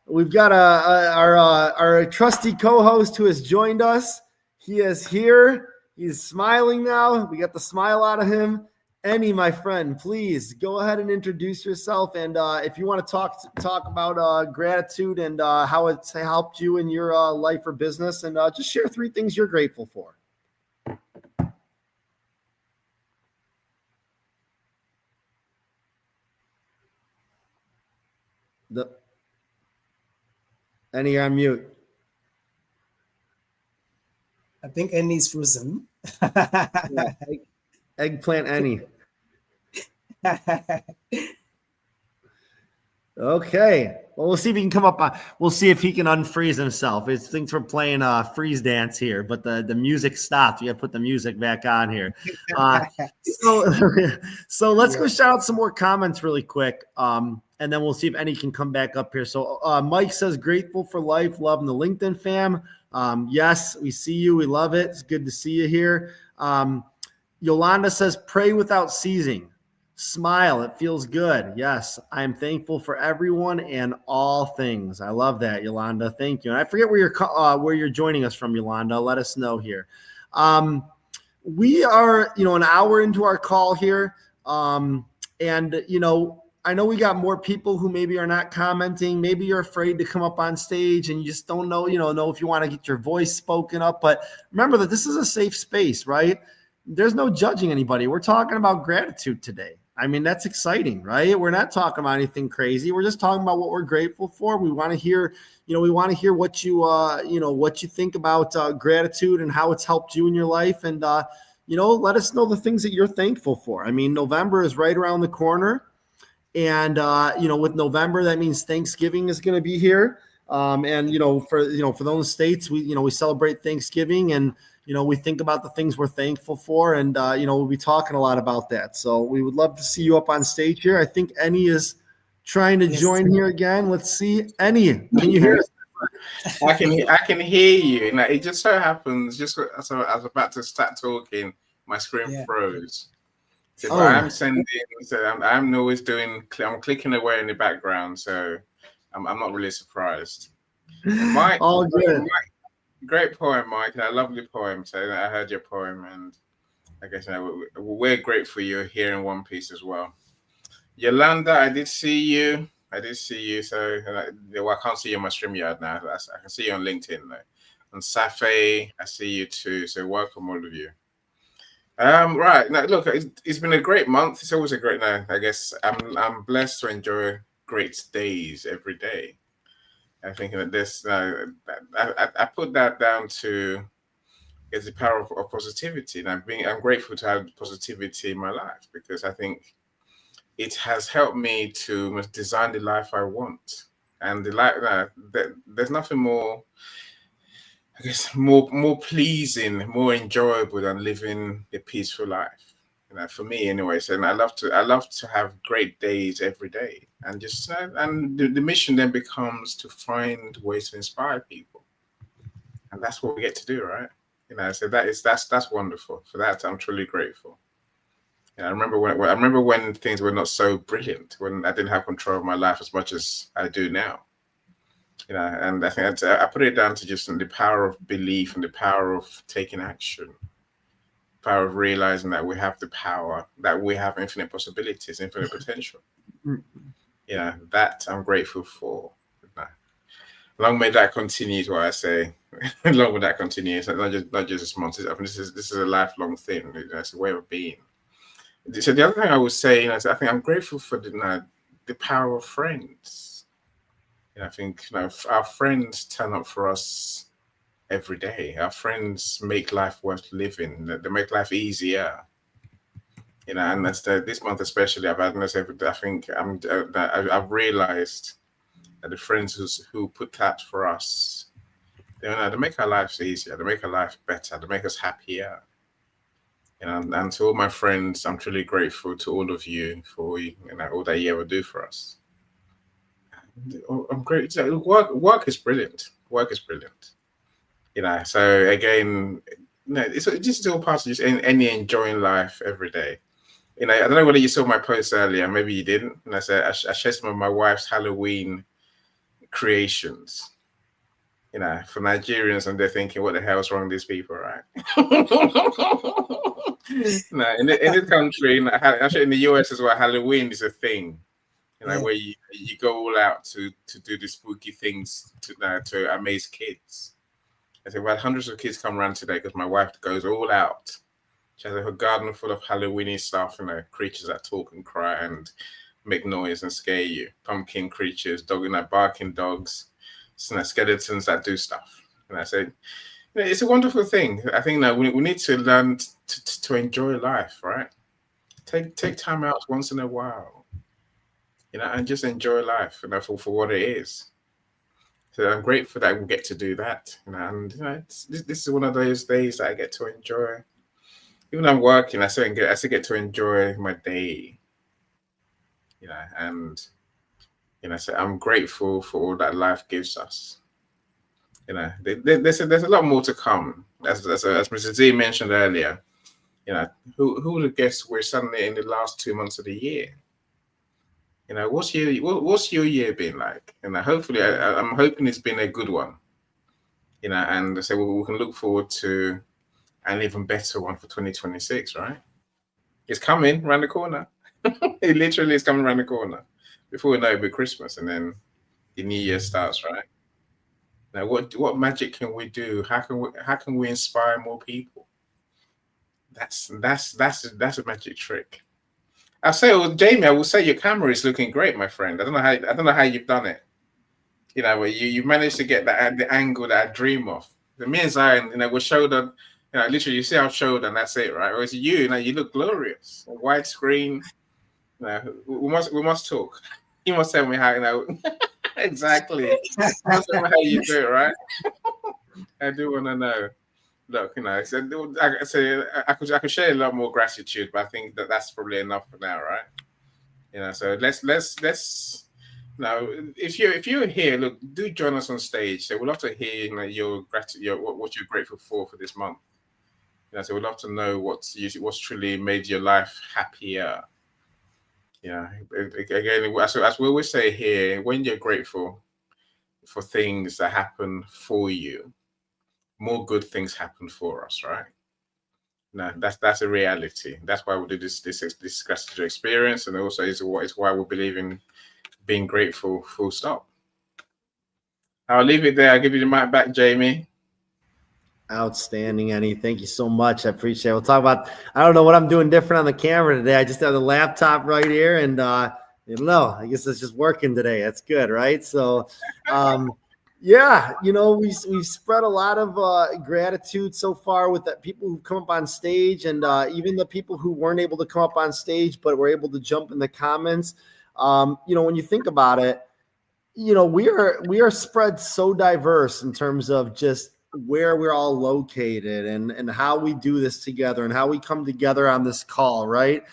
we've got our trusty co-host who has joined us. He is here. He's smiling now. We got the smile out of him. Annie, my friend, please go ahead and introduce yourself. And if you want to talk about gratitude and how it's helped you in your life or business, and just share 3 things you're grateful for. The Annie, you're on mute. I think Annie is frozen. Yeah, eggplant Annie. Okay. Well, we'll see if he can come up. We'll see if he can unfreeze himself. It thinks we're playing freeze dance here, but the music stopped. You got to put the music back on here. So let's go shout out some more comments really quick. And then we'll see if any can come back up here. So Mike says, grateful for life, loving the LinkedIn fam. Yes, we see you. We love it. It's good to see you here. Yolanda says, pray without ceasing. Smile. It feels good. Yes, I'm thankful for everyone and all things. I love that, Yolanda. Thank you. And I forget where you're joining us from, Yolanda. Let us know here. We are, an hour into our call here. And, I know we got more people who maybe are not commenting. Maybe you're afraid to come up on stage and you just don't know, know if you want to get your voice spoken up. But remember that this is a safe space, right? There's no judging anybody. We're talking about gratitude today. I mean, that's exciting, right? We're not talking about anything crazy. We're just talking about what we're grateful for. We want to hear, what you, what you think about gratitude and how it's helped you in your life. And, let us know the things that you're thankful for. I mean, November is right around the corner. And, with November, that means Thanksgiving is going to be here. And, for those states, we celebrate Thanksgiving and, we think about the things we're thankful for. And, we'll be talking a lot about that. So we would love to see you up on stage here. I think Annie is trying to join here again. Let's see. Annie, can you hear us? I can hear you. Now, it just so happens, just as I was about to start talking, my screen froze. So I'm sending. So I'm always doing. I'm clicking away in the background, so I'm not really surprised. Mike, all good. Great poem, Mike. A lovely poem. So I heard your poem, and I guess we're grateful you're here in one piece as well. Yolanda, I did see you. So I can't see you on my StreamYard now. I can see you on LinkedIn though. And Safi, I see you too. So welcome all of you. Right now, look, it's been a great month. It's always a great night. I guess I'm blessed to enjoy great days every day. I think that this, I put that down to is the power of positivity, and I'm grateful to have positivity in my life because I think it has helped me to design the life I want, and the life there's nothing more, I guess, more pleasing, more enjoyable than living a peaceful life. For me, anyways, and I love to have great days every day, and just and the mission then becomes to find ways to inspire people, and that's what we get to do, right? So that's wonderful. For that, I'm truly grateful. I remember when things were not so brilliant, when I didn't have control of my life as much as I do now. And I think I put it down to just the power of belief and the power of taking action. Power of realizing that we have the power, that we have infinite possibilities, infinite potential. That I'm grateful for. Long may that continue, is what I say. Long may that continue. It's not just this month. I mean, this is a lifelong thing. It's a way of being. So the other thing I would say, I think I'm grateful for the power of friends. I think our friends turn up for us every day. Our friends make life worth living. They make life easier. And that's this month especially. I've had this every day. I think I've realized that the friends who put that for us, they make our lives easier. They make our life better. They make us happier. And to all my friends, I'm truly grateful to all of you for all that you ever do for us. I'm great. Work is brilliant. Work is brilliant. So again, it's just all part of just any enjoying life every day. I don't know whether you saw my post earlier, maybe you didn't. And I said I shared some of my wife's Halloween creations. For Nigerians, and they're thinking, what the hell's wrong with these people, right? In this country, actually in the US as well, Halloween is a thing. Where you go all out to do the spooky things to amaze kids. I said, we had hundreds of kids come around today because my wife goes all out. She has her garden full of Halloweeny stuff, creatures that talk and cry, and make noise and scare you. Pumpkin creatures, barking dogs, skeletons that do stuff. And I said, it's a wonderful thing. I think that we need to learn to enjoy life, right? Take time out once in a while, and just enjoy life, for what it is. So I'm grateful that we get to do that, and this is one of those days that I get to enjoy. Even though I'm working, I still get to enjoy my day, and so I'm grateful for all that life gives us. There's a lot more to come. As Mr. Z mentioned earlier, who would have guessed we're suddenly in the last 2 months of the year? What's your year been like? Hopefully, I'm hoping it's been a good one. And so we can look forward to an even better one for 2026, right? It's coming around the corner. It literally is coming around the corner. Before we know it, it'll be Christmas, and then the new year starts, right? Now, what magic can we do? How can we inspire more people? That's a magic trick. I'll say, Jamie, I will say your camera is looking great, my friend. I don't know how you've done it. Where you managed to get the angle that I dream of. Me and Zion, we're shoulder. Literally, you see our shoulder, and that's it, right? Whereas you look glorious. A wide screen. We must talk. You must tell me how. Exactly. You must tell me how you do it, right? I do want to know. Look, I could share a lot more gratitude, but I think that's probably enough for now, right? So let's now, if you're here, look, do join us on stage. So we'd love to hear your gratitude, what you're grateful for this month. So we'd love to know what's truly made your life happier. Again, as we always say here, when you're grateful for things that happen for you, more good things happen for us, right? Now, that's a reality. That's why we do this gratitude experience, and also is why we believe in being grateful, full stop. I'll leave it there. I'll give you the mic back, Jamie. Outstanding, Annie. Thank you so much. I appreciate it. We'll talk about, I don't know what I'm doing different on the camera today. I just have the laptop right here, and I guess it's just working today. That's good, right? So, yeah, we've spread a lot of gratitude so far with the people who've come up on stage, and even the people who weren't able to come up on stage but were able to jump in the comments. When you think about it, we are spread so diverse in terms of just where we're all located and how we do this together and how we come together on this call, right?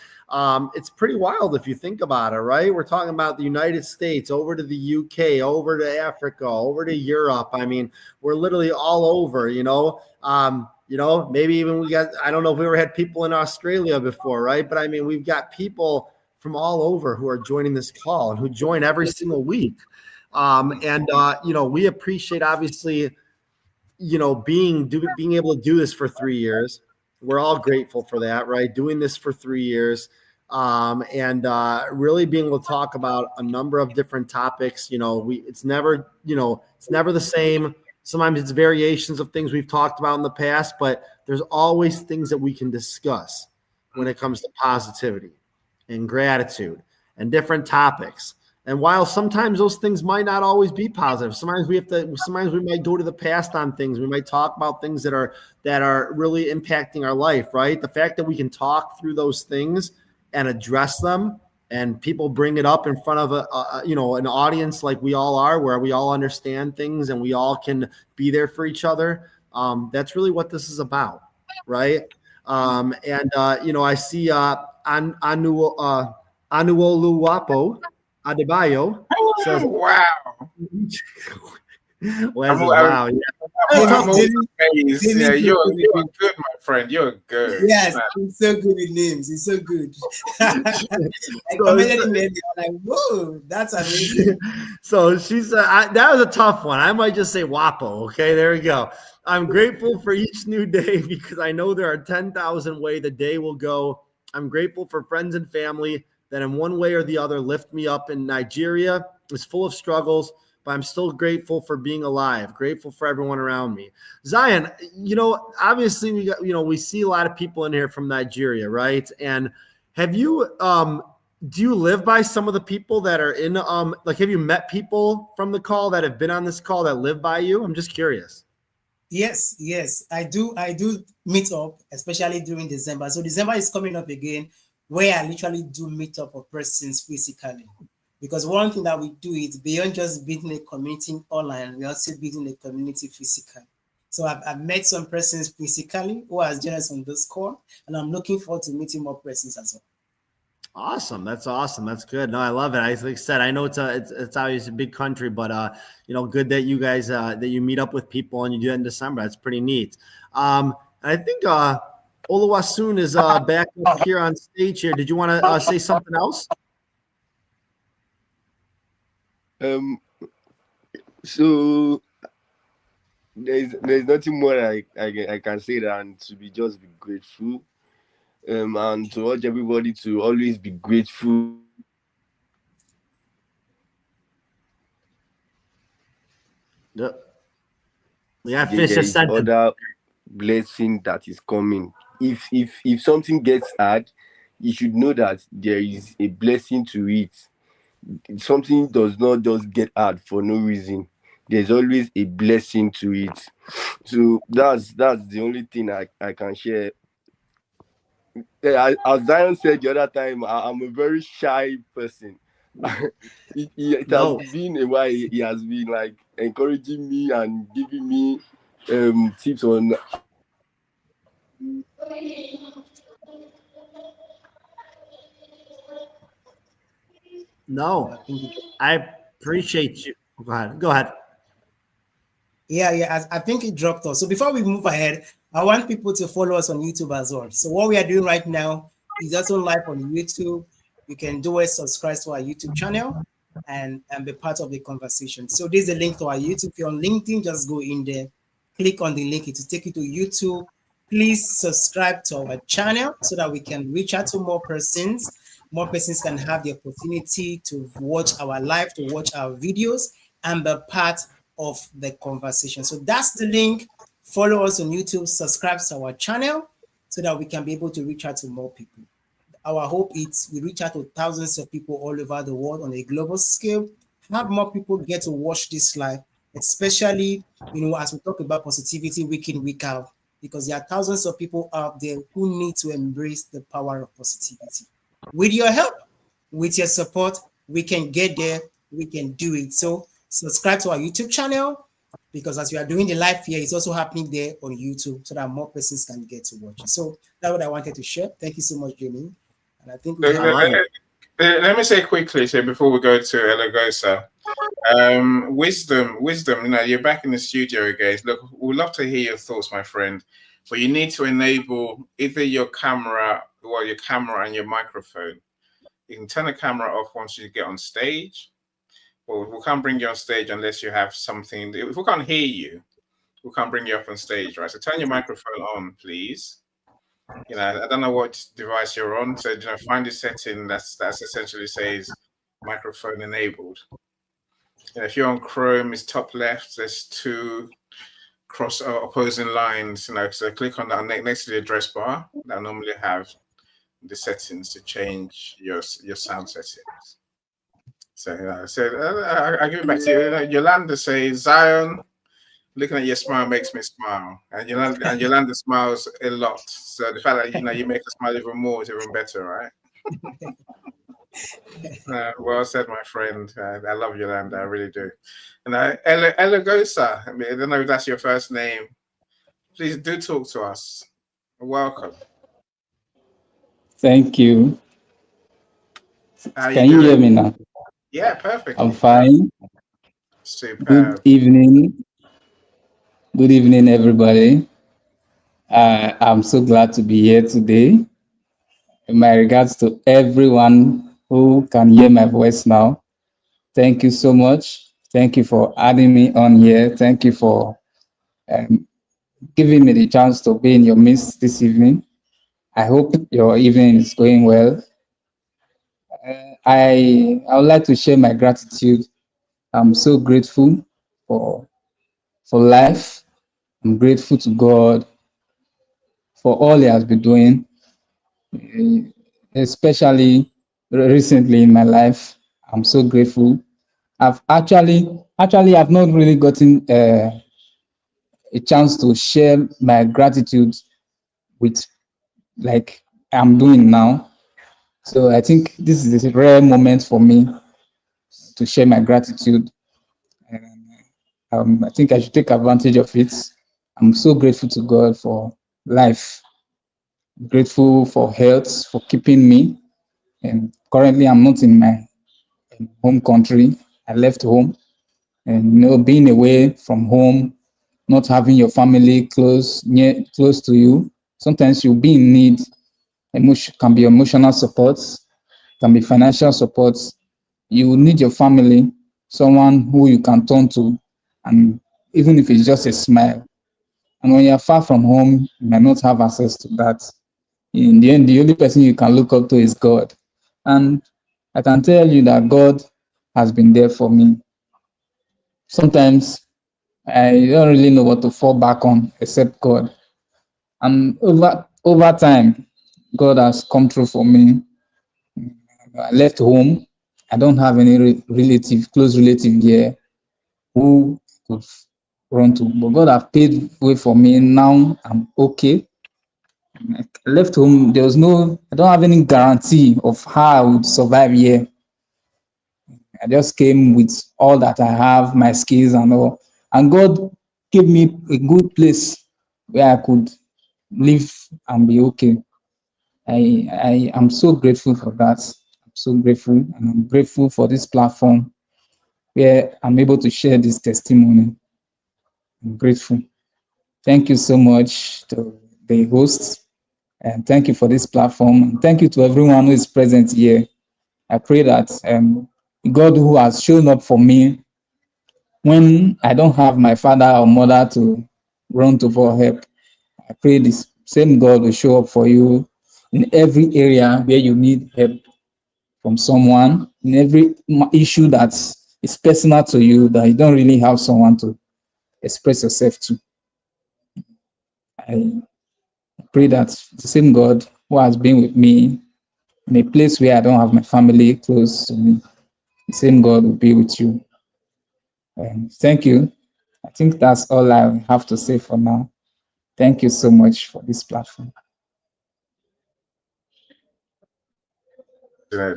It's pretty wild if you think about it, right? We're talking about the United States, over to the UK, over to Africa, over to Europe. I mean, we're literally all over, maybe even I don't know if we ever had people in Australia before, right? But I mean, we've got people from all over who are joining this call and who join every single week. We appreciate, obviously, being able to do this for 3 years. We're all grateful for that, right? Doing this for 3 years, and really being able to talk about a number of different topics. It's never the same. Sometimes it's variations of things we've talked about in the past, but there's always things that we can discuss when it comes to positivity and gratitude and different topics. And while sometimes those things might not always be positive, sometimes we might go to the past on things. We might talk about things that are really impacting our life, right? The fact that we can talk through those things and address them, and people bring it up in front of an audience like we all are, where we all understand things and we all can be there for each other. That's really what this is about, right? I see Anuoluwapo Adebayo says, wow. Wow. Yeah, you're good, my friend. You're good. Yes, he's so good with names. He's so good. I commented in there, like, whoa, that's amazing. So she's that was a tough one. I might just say WAPO. Okay, there we go. I'm grateful for each new day because I know there are 10,000 ways the day will go. I'm grateful for friends and family that in one way or the other lift me up. In Nigeria is full of struggles, but I'm still grateful for being alive, grateful for everyone around me. Zion, obviously we see a lot of people in here from Nigeria, right? And have you do you live by some of the people that are in like have you met people from the call that have been on this call that live by you? I'm just curious. Yes, yes, I do. I do meet up, especially during December. So December is coming up again, where I literally do meet up with persons physically. Because one thing that we do is beyond just building a community online, we also building a community physically. So I've met some persons physically who has joined us on this call, and I'm looking forward to meeting more persons as well. Awesome. That's awesome. That's good. No, I love it. Like I said, I know it's obviously a big country, but good that you guys that you meet up with people and you do that in December. That's pretty neat. And I think Oluwaseun is back up here on stage here. Did you want to say something else? So there's nothing more I can say than to be grateful. And to urge everybody to always be grateful. Yep. Yeah, fish a sentence. Other blessing that is coming. If something gets hard, you should know that there is a blessing to it. Something does not just get hard for no reason. There's always a blessing to it. So that's the only thing I can share. As Zion said the other time, I'm a very shy person. it has been a while. He has been like encouraging me and giving me tips on. No, I appreciate you. Go ahead. Yeah, I think it dropped off. So before we move ahead, I want people to follow us on YouTube as well. So what we are doing right now is also live on YouTube. You can do it, subscribe to our YouTube channel and be part of the conversation. So there's a link to our YouTube. If you're on LinkedIn, just go in there, click on the link. It will take you to YouTube. Please subscribe to our channel so that we can reach out to more persons. More persons can have the opportunity to watch our live, to watch our videos and be part of the conversation. So that's the link. Follow us on YouTube, subscribe to our channel so that we can be able to reach out to more people. Our hope is we reach out to thousands of people all over the world on a global scale, have more people get to watch this live, especially, as we talk about positivity week in, week out, because there are thousands of people out there who need to embrace the power of positivity. With your help, with your support, we can get there, we can do it. So subscribe to our YouTube channel, because as we are doing the live here, it's also happening there on YouTube so that more persons can get to watch it. So that's what I wanted to share. Thank you so much, Jamie. And I think let me say quickly, so before we go to Elegosa, wisdom, you're back in the studio again. Look, we'd love to hear your thoughts, my friend, but you need to enable either your camera and your microphone. You can turn the camera off once you get on stage. Well, we can't bring you on stage unless you have something. If we can't hear you, we can't bring you up on stage, right? So turn your microphone on, please. I don't know what device you're on. So, find a setting that's essentially says microphone enabled. If you're on Chrome, it's top left. There's two cross opposing lines. So click on that next to the address bar. That normally have the settings to change your sound settings. So I give it back to you. Yolanda says, Zion, looking at your smile makes me smile. And Yolanda smiles a lot. So the fact that you make her smile even more is even better, right? Well said, my friend. I love Yolanda, I really do. And Elegosa, I don't know if that's your first name. Please do talk to us. Welcome. Thank you. Can you hear me now? Yeah, perfect. I'm fine. Superb. Good evening. Good evening, everybody. I'm so glad to be here today. In my regards to everyone who can hear my voice now, thank you so much. Thank you for adding me on here. Thank you for giving me the chance to be in your midst this evening. I hope your evening is going well. I would like to share my gratitude. I'm so grateful for life. I'm grateful to God for all He has been doing, especially recently in my life. I'm so grateful. I've actually I've not really gotten a chance to share my gratitude with like I'm doing now. So I think this is a rare moment for me to share my gratitude. And I think I should take advantage of it. I'm so grateful to God for life, grateful for health, for keeping me. And currently, I'm not in my home country. I left home, and being away from home, not having your family close to you. Sometimes you'll be in need. Emotion can be emotional support, can be financial support. You need your family, someone who you can turn to, and even if it's just a smile. And when you're far from home, you may not have access to that. In the end, the only person you can look up to is God. And I can tell you that God has been there for me. Sometimes I don't really know what to fall back on except God. And over time, God has come through for me. I left home. I don't have any close relative here who could run to, but God have paid way for me. Now I'm okay. I left home. I don't have any guarantee of how I would survive here. I just came with all that I have, my skills and all. And God gave me a good place where I could live and be okay. I am so grateful for that. I'm so grateful, and I'm grateful for this platform where I'm able to share this testimony. I'm grateful. Thank you so much to the hosts, and thank you for this platform. And thank you to everyone who is present here. I pray that God, who has shown up for me when I don't have my father or mother to run to for help, I pray this same God will show up for you in every area where you need help from someone, in every issue that is personal to you that you don't really have someone to express yourself to. I pray that the same God who has been with me in a place where I don't have my family close to me, the same God will be with you. Thank you. I think that's all I have to say for now. Thank you so much for this platform.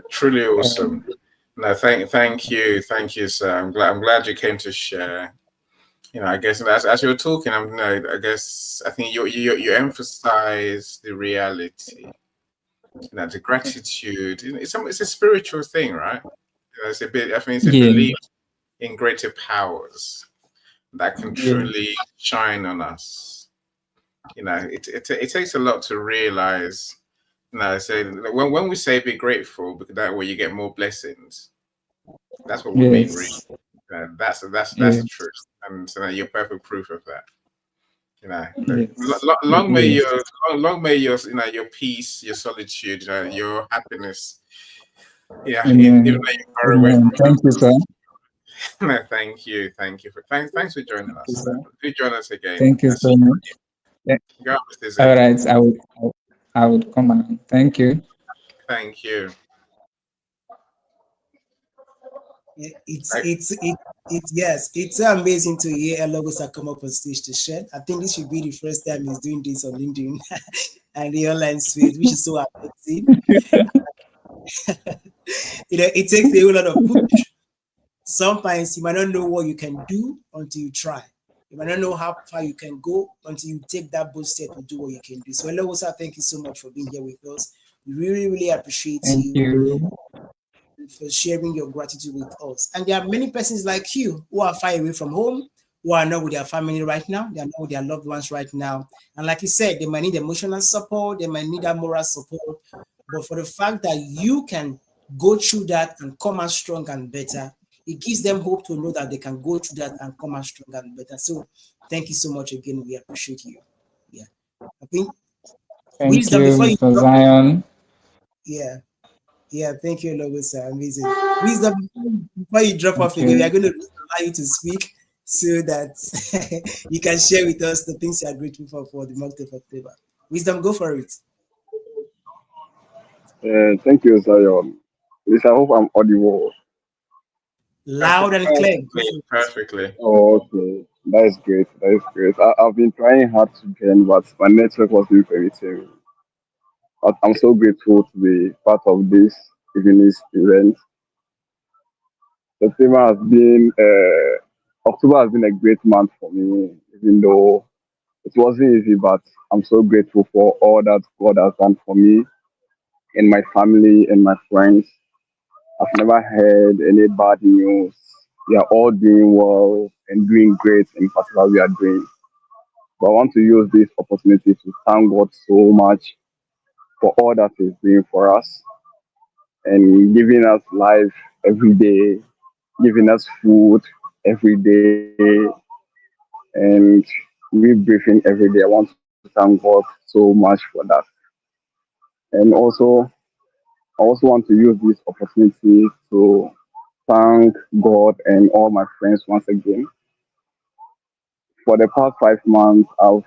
Truly awesome. No, thank you, sir. I'm glad you came to share. I guess as you were talking, I think you emphasize the reality. The gratitude. It's a spiritual thing, right? It's a bit. I think it's a belief in greater powers that can truly shine on us. It takes a lot to realize. So when we say be grateful, because that way you get more blessings. That's what we mean, really. That's the truth, and so you're perfect proof of that. Long may your your peace, your solitude, your happiness. Even though you're far away from. Thank you, sir. Thank you thanks for joining us. Do join us again. Thank you so much. All right, I would come on. Thank you. Thank you. It's so amazing to hear Elogusa come up on stage to share. I think this should be the first time he's doing this on LinkedIn and the online space, which is so amazing. It takes a whole lot of push. Sometimes you might not know what you can do until you try. You might not know how far you can go until you take that bold step to do what you can do. So Elogusa, thank you so much for being here with us. We really, really appreciate you for sharing your gratitude with us. And there are many persons like you who are far away from home, who are not with their family right now, they are not with their loved ones right now. And like you said, they might need emotional support, they might need that moral support. But for the fact that you can go through that and come out strong and better, it gives them hope to know that they can go through that and come out strong and better. So thank you so much again. We appreciate you. Yeah. I think thank you, Mr. Zion. Yeah, thank you, Elogusa. Amazing. Wisdom, before you drop off again, we are going to allow you to speak so that you can share with us the things you are grateful for the month of October. Wisdom, go for it. Thank you, Zion. Yes, I hope I'm audible. Loud and clear. Perfectly. Oh, okay. That is great. That is great. I've been trying hard to join, but my network wasn't permitting me. But I'm so grateful to be part of this evening's event. September has been, October has been a great month for me, even though it wasn't easy, but I'm so grateful for all that God has done for me and my family and my friends. I've never heard any bad news. We are all doing well and doing great in particular we are doing. But I want to use this opportunity to thank God so much for all that He's doing for us and giving us life every day, giving us food every day, and we breathing every day. I want to thank God so much for that. And I also want to use this opportunity to thank God and all my friends once again. For the past 5 months, I've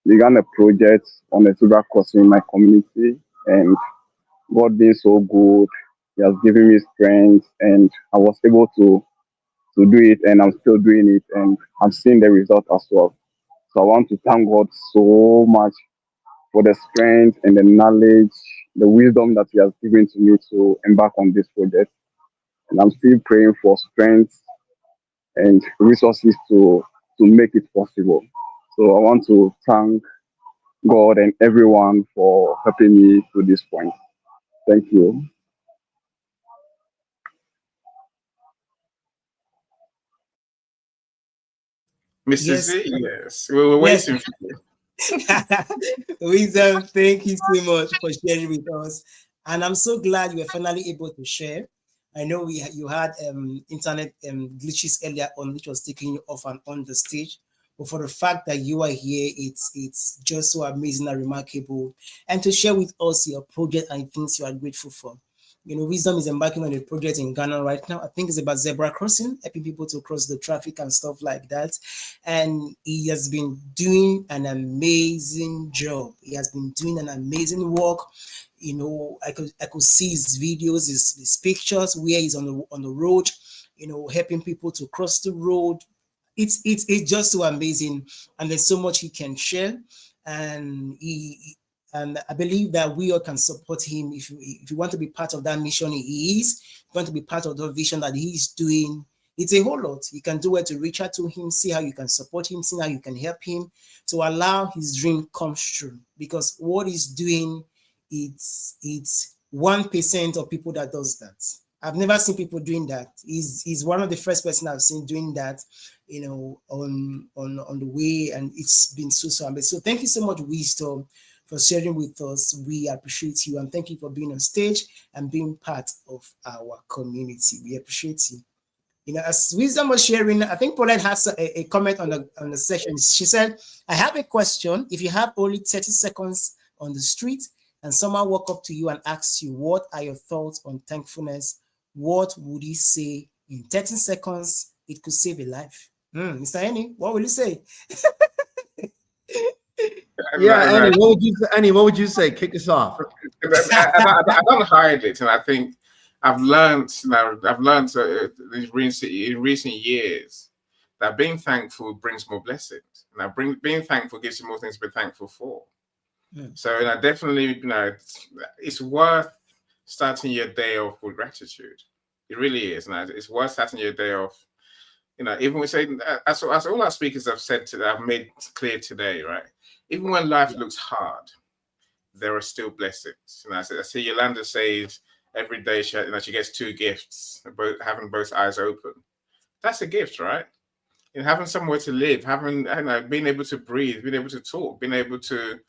begun a project on the zebra crossing in my community, and God being so good, He has given me strength, and I was able to do it, and I'm still doing it, and I'm seeing the result as well. So I want to thank God so much for the strength and the knowledge, the wisdom that He has given to me to embark on this project. And I'm still praying for strength and resources to make it possible. So I want to thank God and everyone for helping me to this point. Thank you. Mr. Yes, Z, yes. We were yes. waiting for you. Wisdom, thank you so much for sharing with us. And I'm so glad you were finally able to share. I know you had internet glitches earlier on, which was taking you off and on the stage. But for the fact that you are here, it's just so amazing and remarkable. And to share with us your project and things you are grateful for. You know, Wisdom is embarking on a project in Ghana right now. I think it's about zebra crossing, helping people to cross the traffic and stuff like that. And he has been doing an amazing job. He has been doing an amazing work. You know, I could see his videos, his pictures where he's on the road, you know, helping people to cross the road. It's just so amazing, and there's so much he can share. And and I believe that we all can support him if you want to be part of that mission he is, if you want to be part of the vision that he's doing. It's a whole lot. You can do it to reach out to him, see how you can support him, see how you can help him to allow his dream comes true. Because what he's doing, it's 1% of people that does that. I've never seen people doing that. He's one of the first person I've seen doing that, you know, on the way, and it's been so amazing. So thank you so much, Wisdom, for sharing with us. We appreciate you, and thank you for being on stage and being part of our community. We appreciate you. You know, as Wisdom was sharing, I think Paulette has a comment on the session. She said, I have a question. If you have only 30 seconds on the street and someone walk up to you and asks you, what are your thoughts on thankfulness? What would you say in 30 seconds? It could save a life. Mr. Henny, what will you say? Yeah, Annie, what would you say? Kick us off. I don't hide it, and I think I've learned. I've learned in recent years that being thankful brings more blessings. Being thankful gives you more things to be thankful for. So definitely, it's worth starting your day off with gratitude. It really is. It's worth starting your day off. Even we say, as all our speakers have said I've made clear today, right? Even when life looks hard, there are still blessings. I see Yolanda says every day she gets 2 gifts, having both eyes open. That's a gift, right? Having somewhere to live, being able to breathe, being able to talk, being able to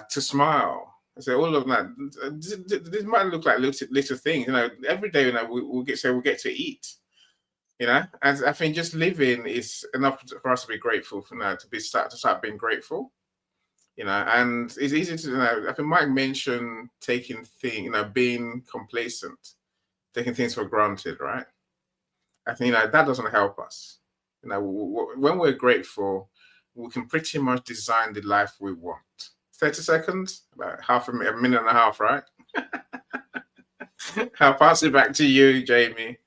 smile. I say all of that. This might look like little things. Every day we'll get to eat. And I think just living is enough for us to be grateful for to start being grateful. And it's easy to I think Mike mentioned taking things, being complacent, taking things for granted, right? I think that doesn't help us. When we're grateful, we can pretty much design the life we want. 30 seconds, about a minute and a half, right? I'll pass it back to you, Jamie,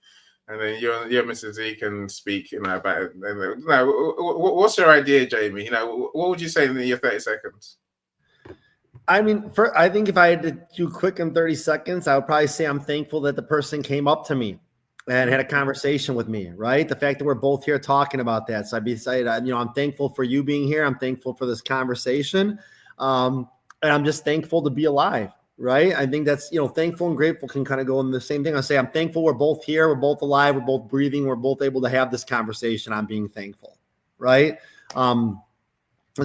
and then you, Mr. Z, can speak. You know about it. What's your idea, Jamie? You know, what would you say in your 30 seconds? I mean, I think if I had to do quick in 30 seconds, I would probably say I'm thankful that the person came up to me and had a conversation with me, right? The fact that we're both here talking about that. So I'd be saying, you know, I'm thankful for you being here. I'm thankful for this conversation. And I'm just thankful to be alive, right? I think that's, you know, thankful and grateful can kind of go in the same thing. I say, I'm thankful we're both here. We're both alive. We're both breathing. We're both able to have this conversation. I'm being thankful, right? And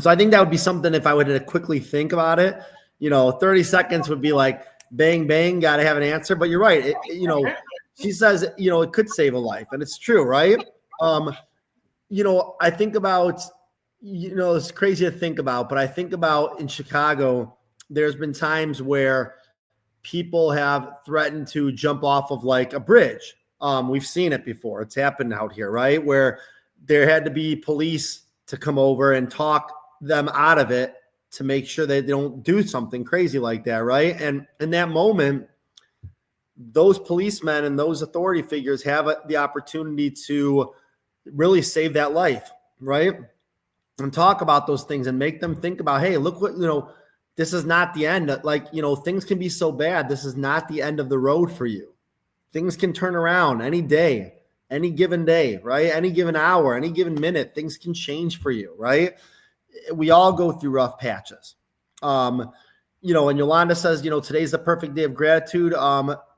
so I think that would be something if I were to quickly think about it, you know, 30 seconds would be like, bang, bang, got to have an answer. But you're right. You know, she says, you know, it could save a life. And it's true, right? You know, I think about, you know, it's crazy to think about, but I think about in Chicago, there's been times where people have threatened to jump off of like a bridge. We've seen it before. It's happened out here, right? Where there had to be police to come over and talk them out of it to make sure they don't do something crazy like that, right? And in that moment, those policemen and those authority figures have the opportunity to really save that life, right? And talk about those things and make them think about, hey, look what, you know, this is not the end. Like, you know, things can be so bad. This is not the end of the road for you. Things can turn around any day, any given day, right? Any given hour, any given minute, things can change for you, right? We all go through rough patches. You know, and Yolanda says, you know, today's the perfect day of gratitude.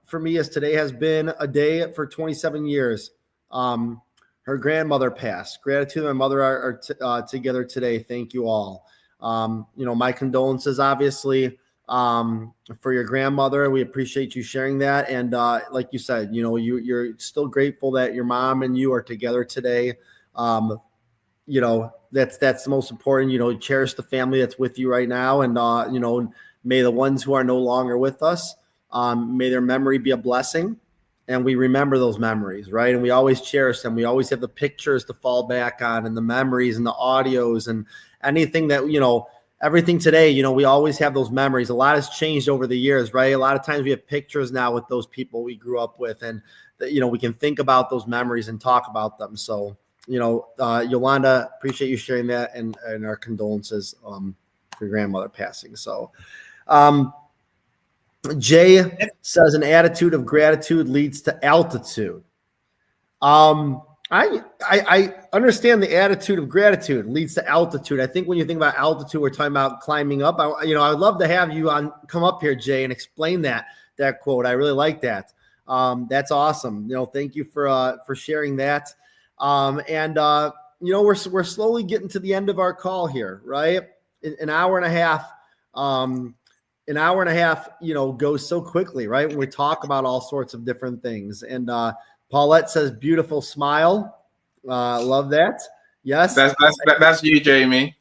For me, as today has been a day for 27 years. Her grandmother passed. Gratitude and my mother are together today. Thank you all. You know, my condolences, obviously, for your grandmother. We appreciate you sharing that. And like you said, you know, you're still grateful that your mom and you are together today. You know, that's the most important. You know, cherish the family that's with you right now. And, you know, may the ones who are no longer with us, may their memory be a blessing. And we remember those memories, right? And we always cherish them. We always have the pictures to fall back on and the memories and the audios and anything that, you know, everything today, you know, we always have those memories. A lot has changed over the years, right? A lot of times we have pictures now with those people we grew up with, and, you know, we can think about those memories and talk about them. So, you know, Yolanda, appreciate you sharing that, and our condolences for your grandmother passing. So, Jay says an attitude of gratitude leads to altitude. I understand the attitude of gratitude leads to altitude. I think when you think about altitude, we're talking about climbing up. I'd love to have you come up here, Jay, and explain that quote. I really like that. That's awesome. You know, thank you for sharing that. You know, we're slowly getting to the end of our call here, right? An hour and a half. An hour and a half, you know, goes so quickly, right? When we talk about all sorts of different things. And Paulette says, beautiful smile. Love that. Yes. That's you, Jamie.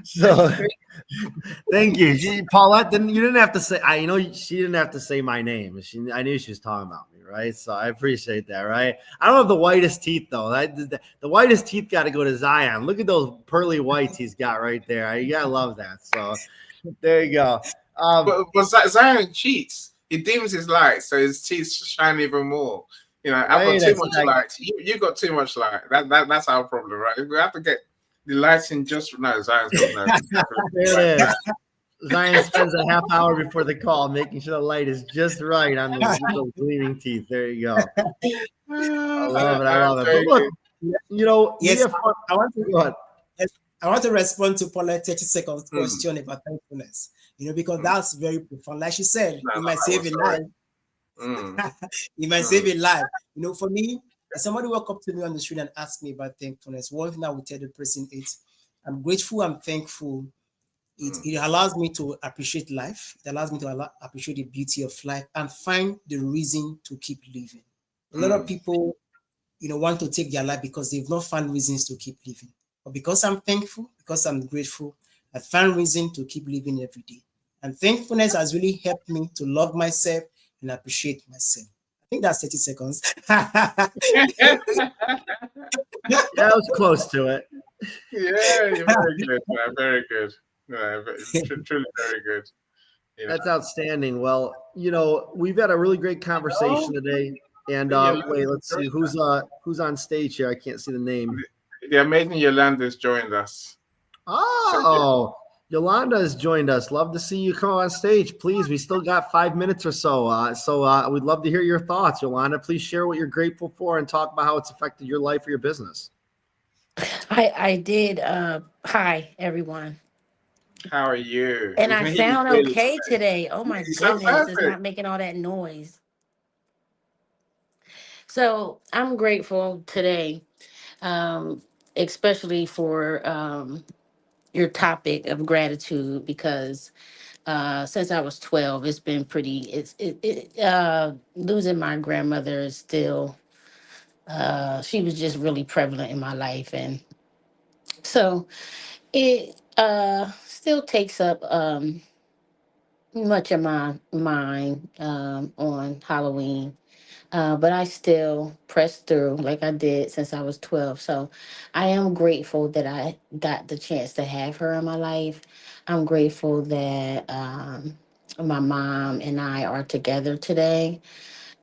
So thank you. Paulette, you didn't have to say, she didn't have to say my name. I knew she was talking about me, right? So I appreciate that, right? I don't have the whitest teeth though. The whitest teeth got to go to Zion. Look at those pearly whites he's got right there. You gotta love that. So there you go. But Zion cheats. He dims his light, so his teeth shine even more. You know, I've got too much light. You got too much light. That's our problem, right? We have to get the lighting just no. Zion's got no. There it is. Zion spends a half hour before the call making sure the light is just right on those gleaming teeth. There you go. I love it. I love it. But look, you know, yes, I want to respond to Paulette's 30 seconds question about thankfulness. You know, because that's very profound. Like she said, it might save a life. It might save a life. You know, for me, if somebody walk up to me on the street and ask me about thankfulness, one thing I would tell the person is, I'm grateful, I'm thankful. It allows me to appreciate life. It allows me to appreciate the beauty of life and find the reason to keep living. A lot of people, you know, want to take their life because they've not found reasons to keep living. But because I'm thankful, because I'm grateful, I found reason to keep living every day. And thankfulness has really helped me to love myself and appreciate myself. I think that's 30 seconds. Yeah, I was close to it. Yeah, you're very good, man. Very good. Truly very good. You know, That's outstanding. Well, we've had a really great conversation today. And wait, let's see who's on stage here. I can't see the name. the amazing Yolanda's joined us. Oh, Yolanda has joined us. Love to see you come on stage. Please, we still got 5 minutes or so. So we'd love to hear your thoughts, Yolanda. Please share what you're grateful for and talk about how it's affected your life or your business. I did. Hi, everyone. How are you? And We I can hear you sound clearly okay today. Oh my You sound goodness, it's perfect. not making all that noise. So I'm grateful today, um, especially for your topic of gratitude, because since I was 12, it's been pretty. Losing my grandmother is still. She was just really prevalent in my life, and so it still takes up much of my mind on Halloween. But I still press through like I did since I was 12. So I am grateful that I got the chance to have her in my life. I'm grateful that my mom and I are together today.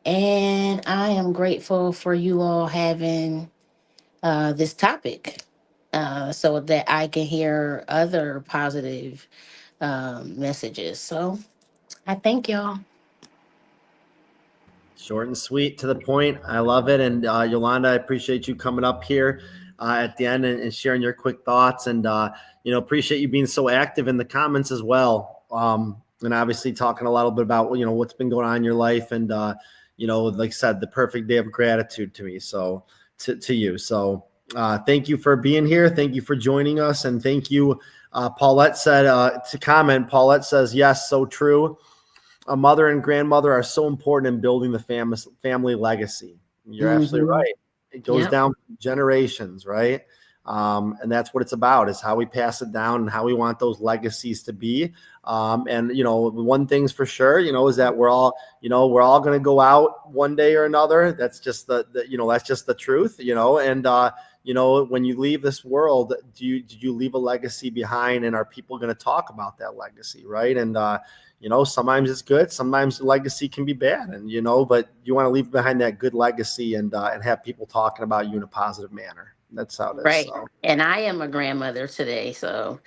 And I am grateful for you all having this topic so that I can hear other positive messages. So I thank y'all. Short and sweet, to the point. I love it. And Yolanda, I appreciate you coming up here at the end and sharing your quick thoughts. And appreciate you being so active in the comments as well. And obviously talking a little bit about what's been going on in your life. And like I said, the perfect day of gratitude to me. So to you. So thank you for being here. Thank you for joining us. And thank you. Paulette said to comment. Paulette says, yes, so true. A mother and grandmother are so important in building the family legacy. You're absolutely right. It goes down generations, right? And that's what it's about, is how we pass it down and how we want those legacies to be. And one thing's for sure, is that we're all going to go out one day or another. That's just that's just the truth, and when you leave this world, did you leave a legacy behind, and are people going to talk about that legacy, right? And sometimes it's good, sometimes the legacy can be bad, and but you want to leave behind that good legacy and have people talking about you in a positive manner. That's how it is. Right. So. And I am a grandmother today. So,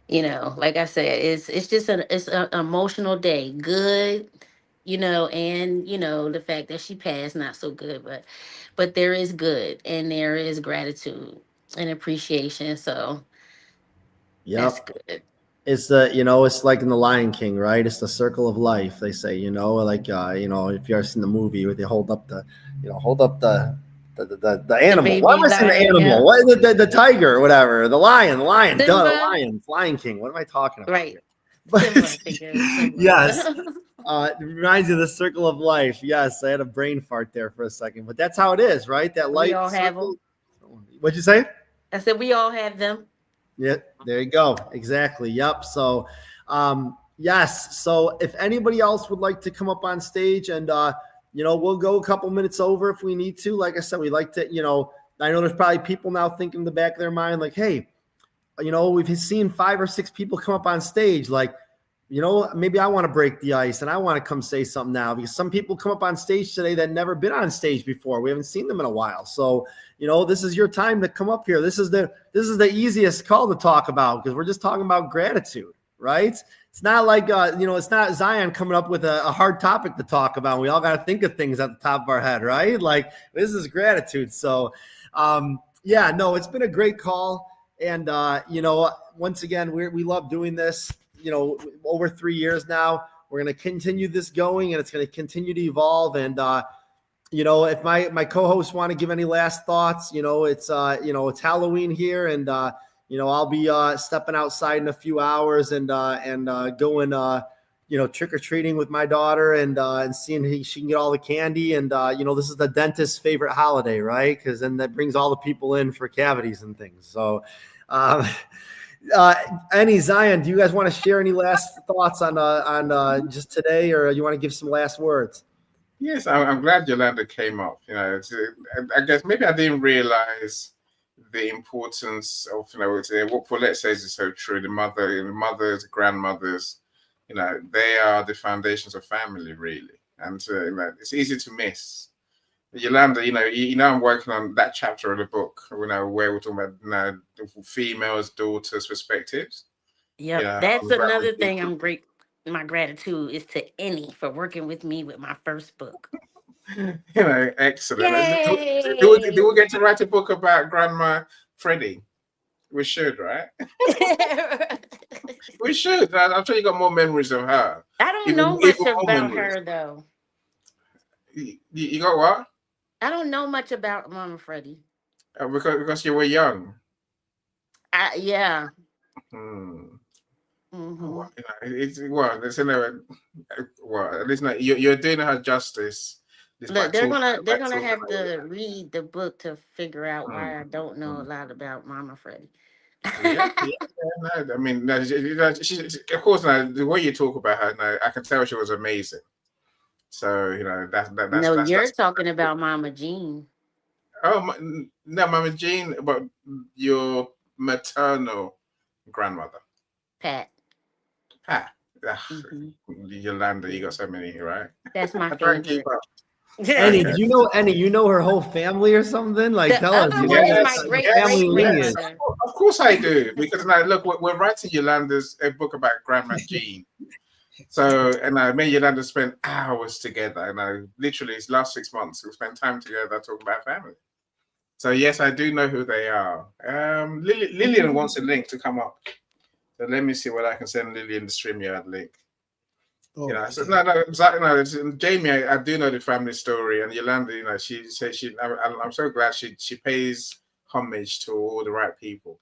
like I said, it's just it's an emotional day. Good, and the fact that she passed, not so good, but there is good and there is gratitude and appreciation. So that's Yep. good. It's it's like in the Lion King, right? It's the circle of life. They say, like, if you ever seen the movie where they hold up the animal. The Why am baby I saying the lion, animal? yeah. What the tiger or whatever? The lion, duh, the Simba. lion, Lion King. What am I talking about Right. here? Simba, I think it is Simba. Yes. It reminds you of the circle of life. Yes, I had a brain fart there for a second, but that's how it is, right? That light We all have circle. them. What'd you say? I said we all have them. Yeah, there you go. Exactly. Yep. So, yes. So if anybody else would like to come up on stage and, we'll go a couple minutes over if we need to. Like I said, we like to, I know there's probably people now thinking in the back of their mind, like, hey, we've seen 5 or 6 people come up on stage. Like, maybe I want to break the ice and I want to come say something now, because some people come up on stage today that never been on stage before. We haven't seen them in a while. So, this is your time to come up here. This is the easiest call to talk about, because we're just talking about gratitude, right? It's not like, it's not Zion coming up with a hard topic to talk about. We all got to think of things at the top of our head, right? Like, this is gratitude. So, it's been a great call. And, once again, we love doing this, over 3 years now. We're going to continue this going, and it's going to continue to evolve. And, if my co-hosts want to give any last thoughts, it's Halloween here, and, I'll be stepping outside in a few hours and going, trick-or-treating with my daughter and seeing if she can get all the candy. And, this is the dentist's favorite holiday, right? Because then that brings all the people in for cavities and things. So, Zion, do you guys want to share any last thoughts on just today, or you want to give some last words? Yes, I'm glad Yolanda came up. I guess maybe I didn't realize the importance of what Paulette says is so true. The mothers, grandmothers, You know, they are the foundations of family, really. And you know, it's easy to miss. Yolanda, you know, I'm working on that chapter of the book, you know, where we're talking about, you know, females, daughters' perspectives. Yep, You know, that's another thing I'm great. My gratitude is to Annie for working with me with my first book. you know, excellent. Yay! Do we get to write a book about Grandma Freddie? We should, right? We should. I'm sure you got more memories of her. I don't Even know much more about memories. her though. You got what? I don't know much about Mama Freddie. Because you were young. Yeah. Hmm. Mhm. Well, it's in a, well, at least not, you're doing her justice. Look, they're gonna have to read the book to figure out why I don't know a lot about Mama Freddie. Yeah, no, I mean, no, of course, no, the way you talk about her, no, I can tell she was amazing. So you know that's No, you're talking about Mama Jean. Oh no, Mama Jean, but your maternal grandmother, Pat. Yolanda, you got so many, right? That's my I try and keep favorite. up. Annie, do you know Annie? You know her whole family or something? Like, The tell us. other You one know, is my great family lineage. grandmother. Of course I do, because now look, we're writing Yolanda's a book about Grandma Jean. So, and me and Yolanda spent hours together, and I literally, it's last 6 months, we spent time together talking about family. So yes, I do know who they are. Lillian wants a link to come up. So let me see what I can send Lillian the StreamYard link. Oh, You know, so no, Jamie, I do know the family story, and Yolanda, you know, she says I'm so glad she pays homage to all the right people.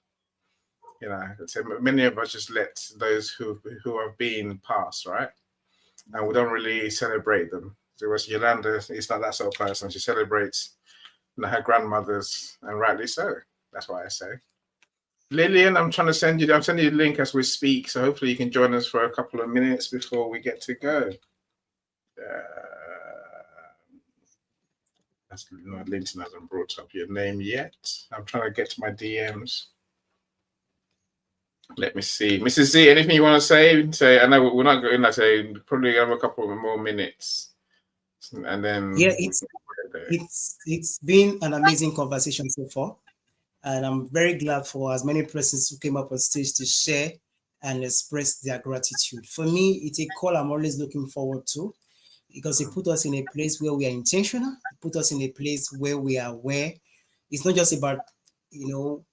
You know, so many of us just let those who have been passed, right, and we don't really celebrate them. So Yolanda is not that sort of person. She celebrates, you know, her grandmothers, and rightly so. That's why I say. Lillian, I'm sending you the link as we speak, so hopefully you can join us for a couple of minutes before we get to go. That's not LinkedIn hasn't brought up your name yet. I'm trying to get to my DMs. Let me see, Mrs. Z. Anything you want to say? Say, I know we're not going to say. Probably have a couple of more minutes, and then yeah, it's been an amazing conversation so far. And I'm very glad for as many persons who came up on stage to share and express their gratitude. For me, it's a call I'm always looking forward to, because it put us in a place where we are intentional. It put us in a place where we are aware. It's not just about, you know,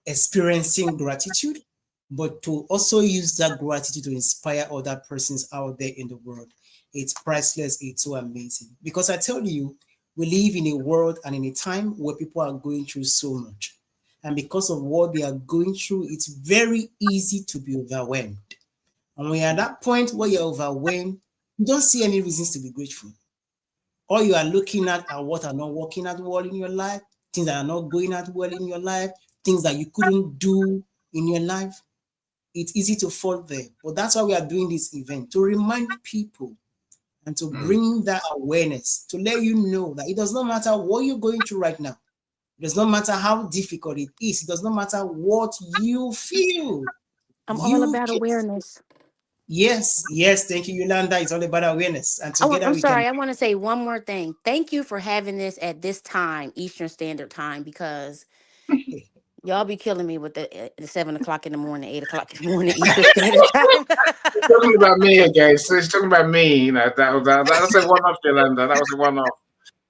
experiencing gratitude, but to also use that gratitude to inspire other persons out there in the world. It's priceless. It's so amazing. Because I tell you, we live in a world and in a time where people are going through so much. And because of what they are going through, it's very easy to be overwhelmed. And when you're at that point where you're overwhelmed, you don't see any reasons to be grateful. All you are looking at are what are not working out well in your life, things that are not going out well in your life, things that you couldn't do in your life. It's easy to fall there. But that's why we are doing this event, to remind people and to bring that awareness, to let you know that it does not matter what you're going through right now. It does not matter how difficult it is. It does not matter what you feel. I'm all about awareness. Yes, thank you, Yolanda. It's all about awareness. And together I'm sorry, I want to say one more thing. Thank you for having this at this time, Eastern Standard Time, because y'all be killing me with the 7 o'clock in the morning, 8 o'clock in the morning Eastern Standard Time. Talking about me again. So it's talking about me. You know, that was a one-off, Yolanda. That was a one-off.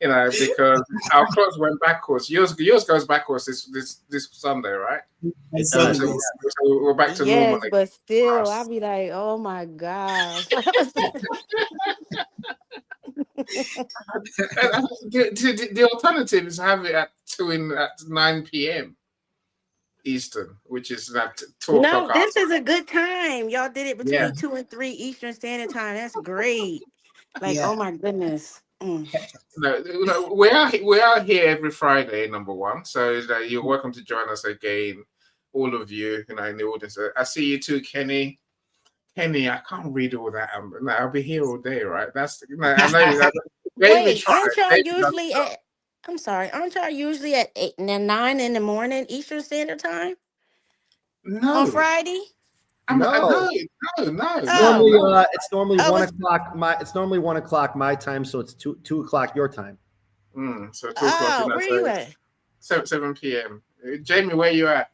You know, because our clocks went backwards. Yours goes backwards this Sunday, right? So we're back to normal. Yes, but still, I'll be like, oh my gosh. The alternative is have it at 9 p.m. Eastern, which is at 2 o'clock. No, this is a good time. Y'all did it between 2 and 3 Eastern Standard Time. That's great. Like, oh my goodness. No, we are here every Friday, number one. So you're welcome to join us again, all of you. You know, in the audience. I see you too, Kenny. Kenny, I can't read all that. No, I'll be here all day, right? That's I know. Wait, aren't y'all usually at? I'm sorry, aren't y'all usually at 8 and 9 in the morning Eastern Standard Time? No. On Friday? No. No. It's Oh. normally it's normally I 1 o'clock it's normally 1 o'clock my time, so it's 2 o'clock your time. So 2 o'clock. Oh, where you at? 7 p.m. Jamie, where you at?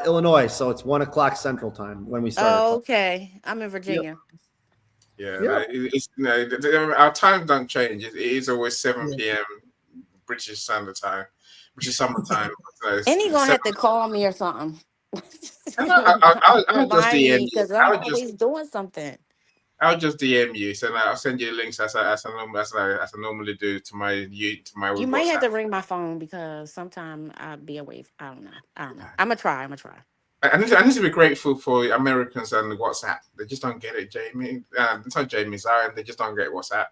Illinois, so it's 1 o'clock Central Time when we start. Oh, okay. I'm in Virginia. Yeah, Yeah. no, it's our time don't change. It is always 7 p.m. British Standard Time, which is summertime. And he gonna have to call me or something. I'll just Remind DM me you. because I'm always doing something. I'll just DM you. So now I'll send you links as I normally do to my You WhatsApp. might have to ring my phone because sometimes I'll be away. I don't know. I'm gonna try. I need to be grateful for Americans and WhatsApp. They just don't get it, Jamie. It's not Jamie, Zion. They just don't get WhatsApp,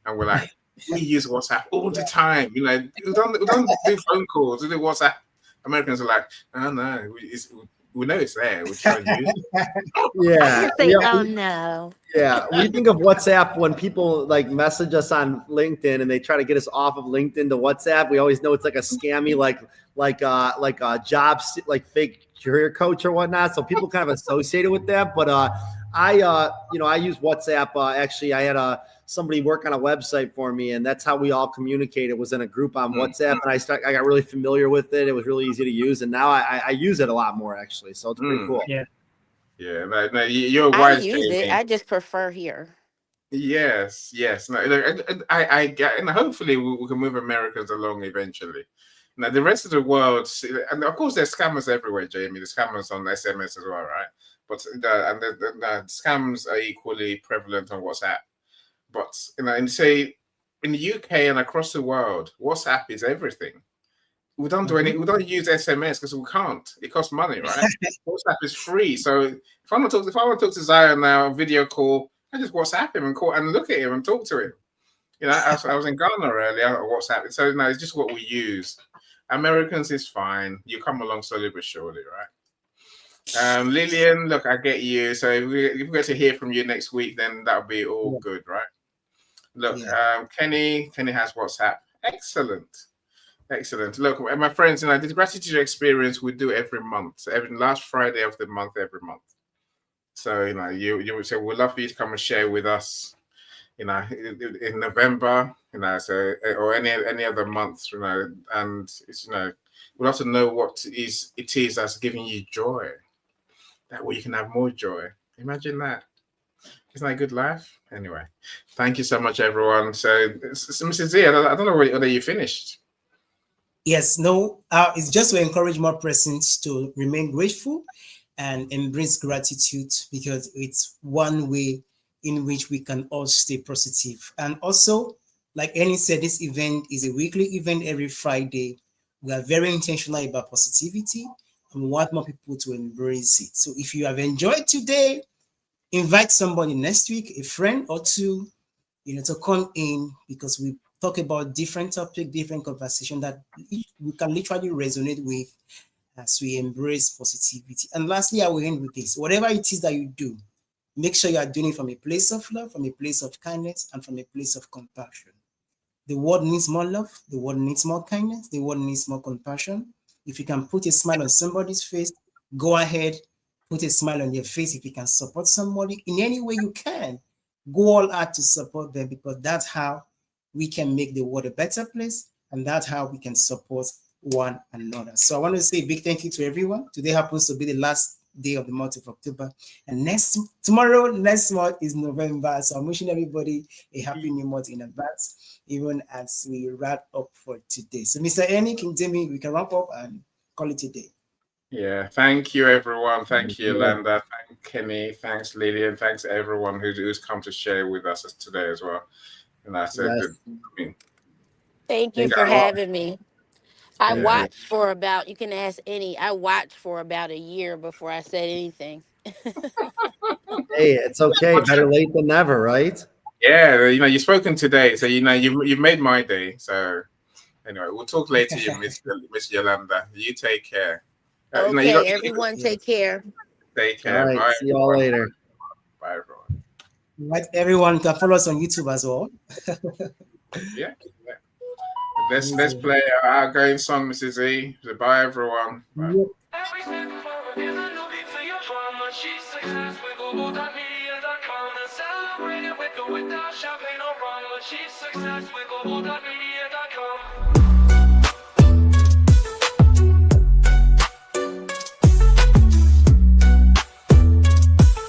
and we're like, we use WhatsApp all the time. You know, we don't do phone calls. We do WhatsApp. Americans are like, oh no, we know it's there. We're trying to use it. Yeah. Say, Yeah. oh no. Yeah, we think of WhatsApp when people like message us on LinkedIn and they try to get us off of LinkedIn to WhatsApp. We always know it's like a scammy, like a job, like fake career coach or whatnot. So people kind of associated with that. But I use WhatsApp. Actually, I had somebody work on a website for me, and that's how we all communicated. Was in a group on WhatsApp, and I got really familiar with it. It was really easy to use, and now I use it a lot more actually. So it's pretty cool. Yeah. Yeah, no, you're I wise, use Jamie. it. I just prefer here. Yes. No, look, I get, and hopefully we can move Americans along eventually. Now the rest of the world, and of course there's scammers everywhere, Jamie. There's scammers on SMS as well, right? But the scams are equally prevalent on WhatsApp. But and say in the UK and across the world, WhatsApp is everything. We don't do any. We don't use SMS because we can't. It costs money, right? WhatsApp is free. So if I want to talk to Zion now, video call, I just WhatsApp him and call and look at him and talk to him. You know, I was in Ghana earlier on WhatsApp. So no, it's just what we use. Americans is fine. You come along slowly but surely, right? Lillian, look, I get you. So if we get to hear from you next week, then that'll be all good, right? Look, Kenny has WhatsApp. Excellent. Look, my friends, this gratitude experience we do every month, every last Friday of the month, every month. So you would say we'd love for you to come and share with us, in November, so or any other month, and it's we'd love to know what it is that's giving you joy. That way you can have more joy. Imagine that. Isn't that a good life? Anyway, thank you so much, everyone. So, Mrs. Z, I don't know whether you finished. Yes, no, it's just to encourage more persons to remain grateful and embrace gratitude, because it's one way in which we can all stay positive. And also, like Annie said, this event is a weekly event every Friday. We are very intentional about positivity and we want more people to embrace it. So if you have enjoyed today, invite somebody next week, a friend or two, to come in, because we talk about different topics, different conversation that we can literally resonate with as we embrace positivity. And lastly, I will end with this. Whatever it is that you do, make sure you are doing it from a place of love, from a place of kindness, and from a place of compassion. The world needs more love. The world needs more kindness. The world needs more compassion. If you can put a smile on somebody's face, go ahead, put a smile on your face. If you can support somebody in any way you can, go all out to support them, because that's how we can make the world a better place, and that's how we can support one another. So I want to say a big thank you to everyone. Today happens to be the last day of the month of October, and next month is November. So I'm wishing everybody a happy new month in advance, even as we wrap up for today. So Mr. Annie, King Jamie, we can wrap up and call it a day. Yeah, thank you, everyone. Thank you, Yolanda. Thank Kenny. Thanks, Lillian. Thanks, everyone who's come to share with us today as well. And I said, Thank you for having me. I watched for about, you can ask any, I watched for about a year before I said anything. Hey, it's okay. Better late than never, right? Yeah, you've spoken today, so you've made my day. So anyway, we'll talk later, Miss Yolanda. You take care. Okay, everyone take care. Take care. All right, Bye. see y'all later. Bye, everyone. Right, everyone can follow us on YouTube as well. Yeah. Let's play our outgoing song, Mrs. E. So bye, everyone. Bye. Achieve success with global.media.com and celebrate it with or without champagne or rum. Achieve success with global.media.com.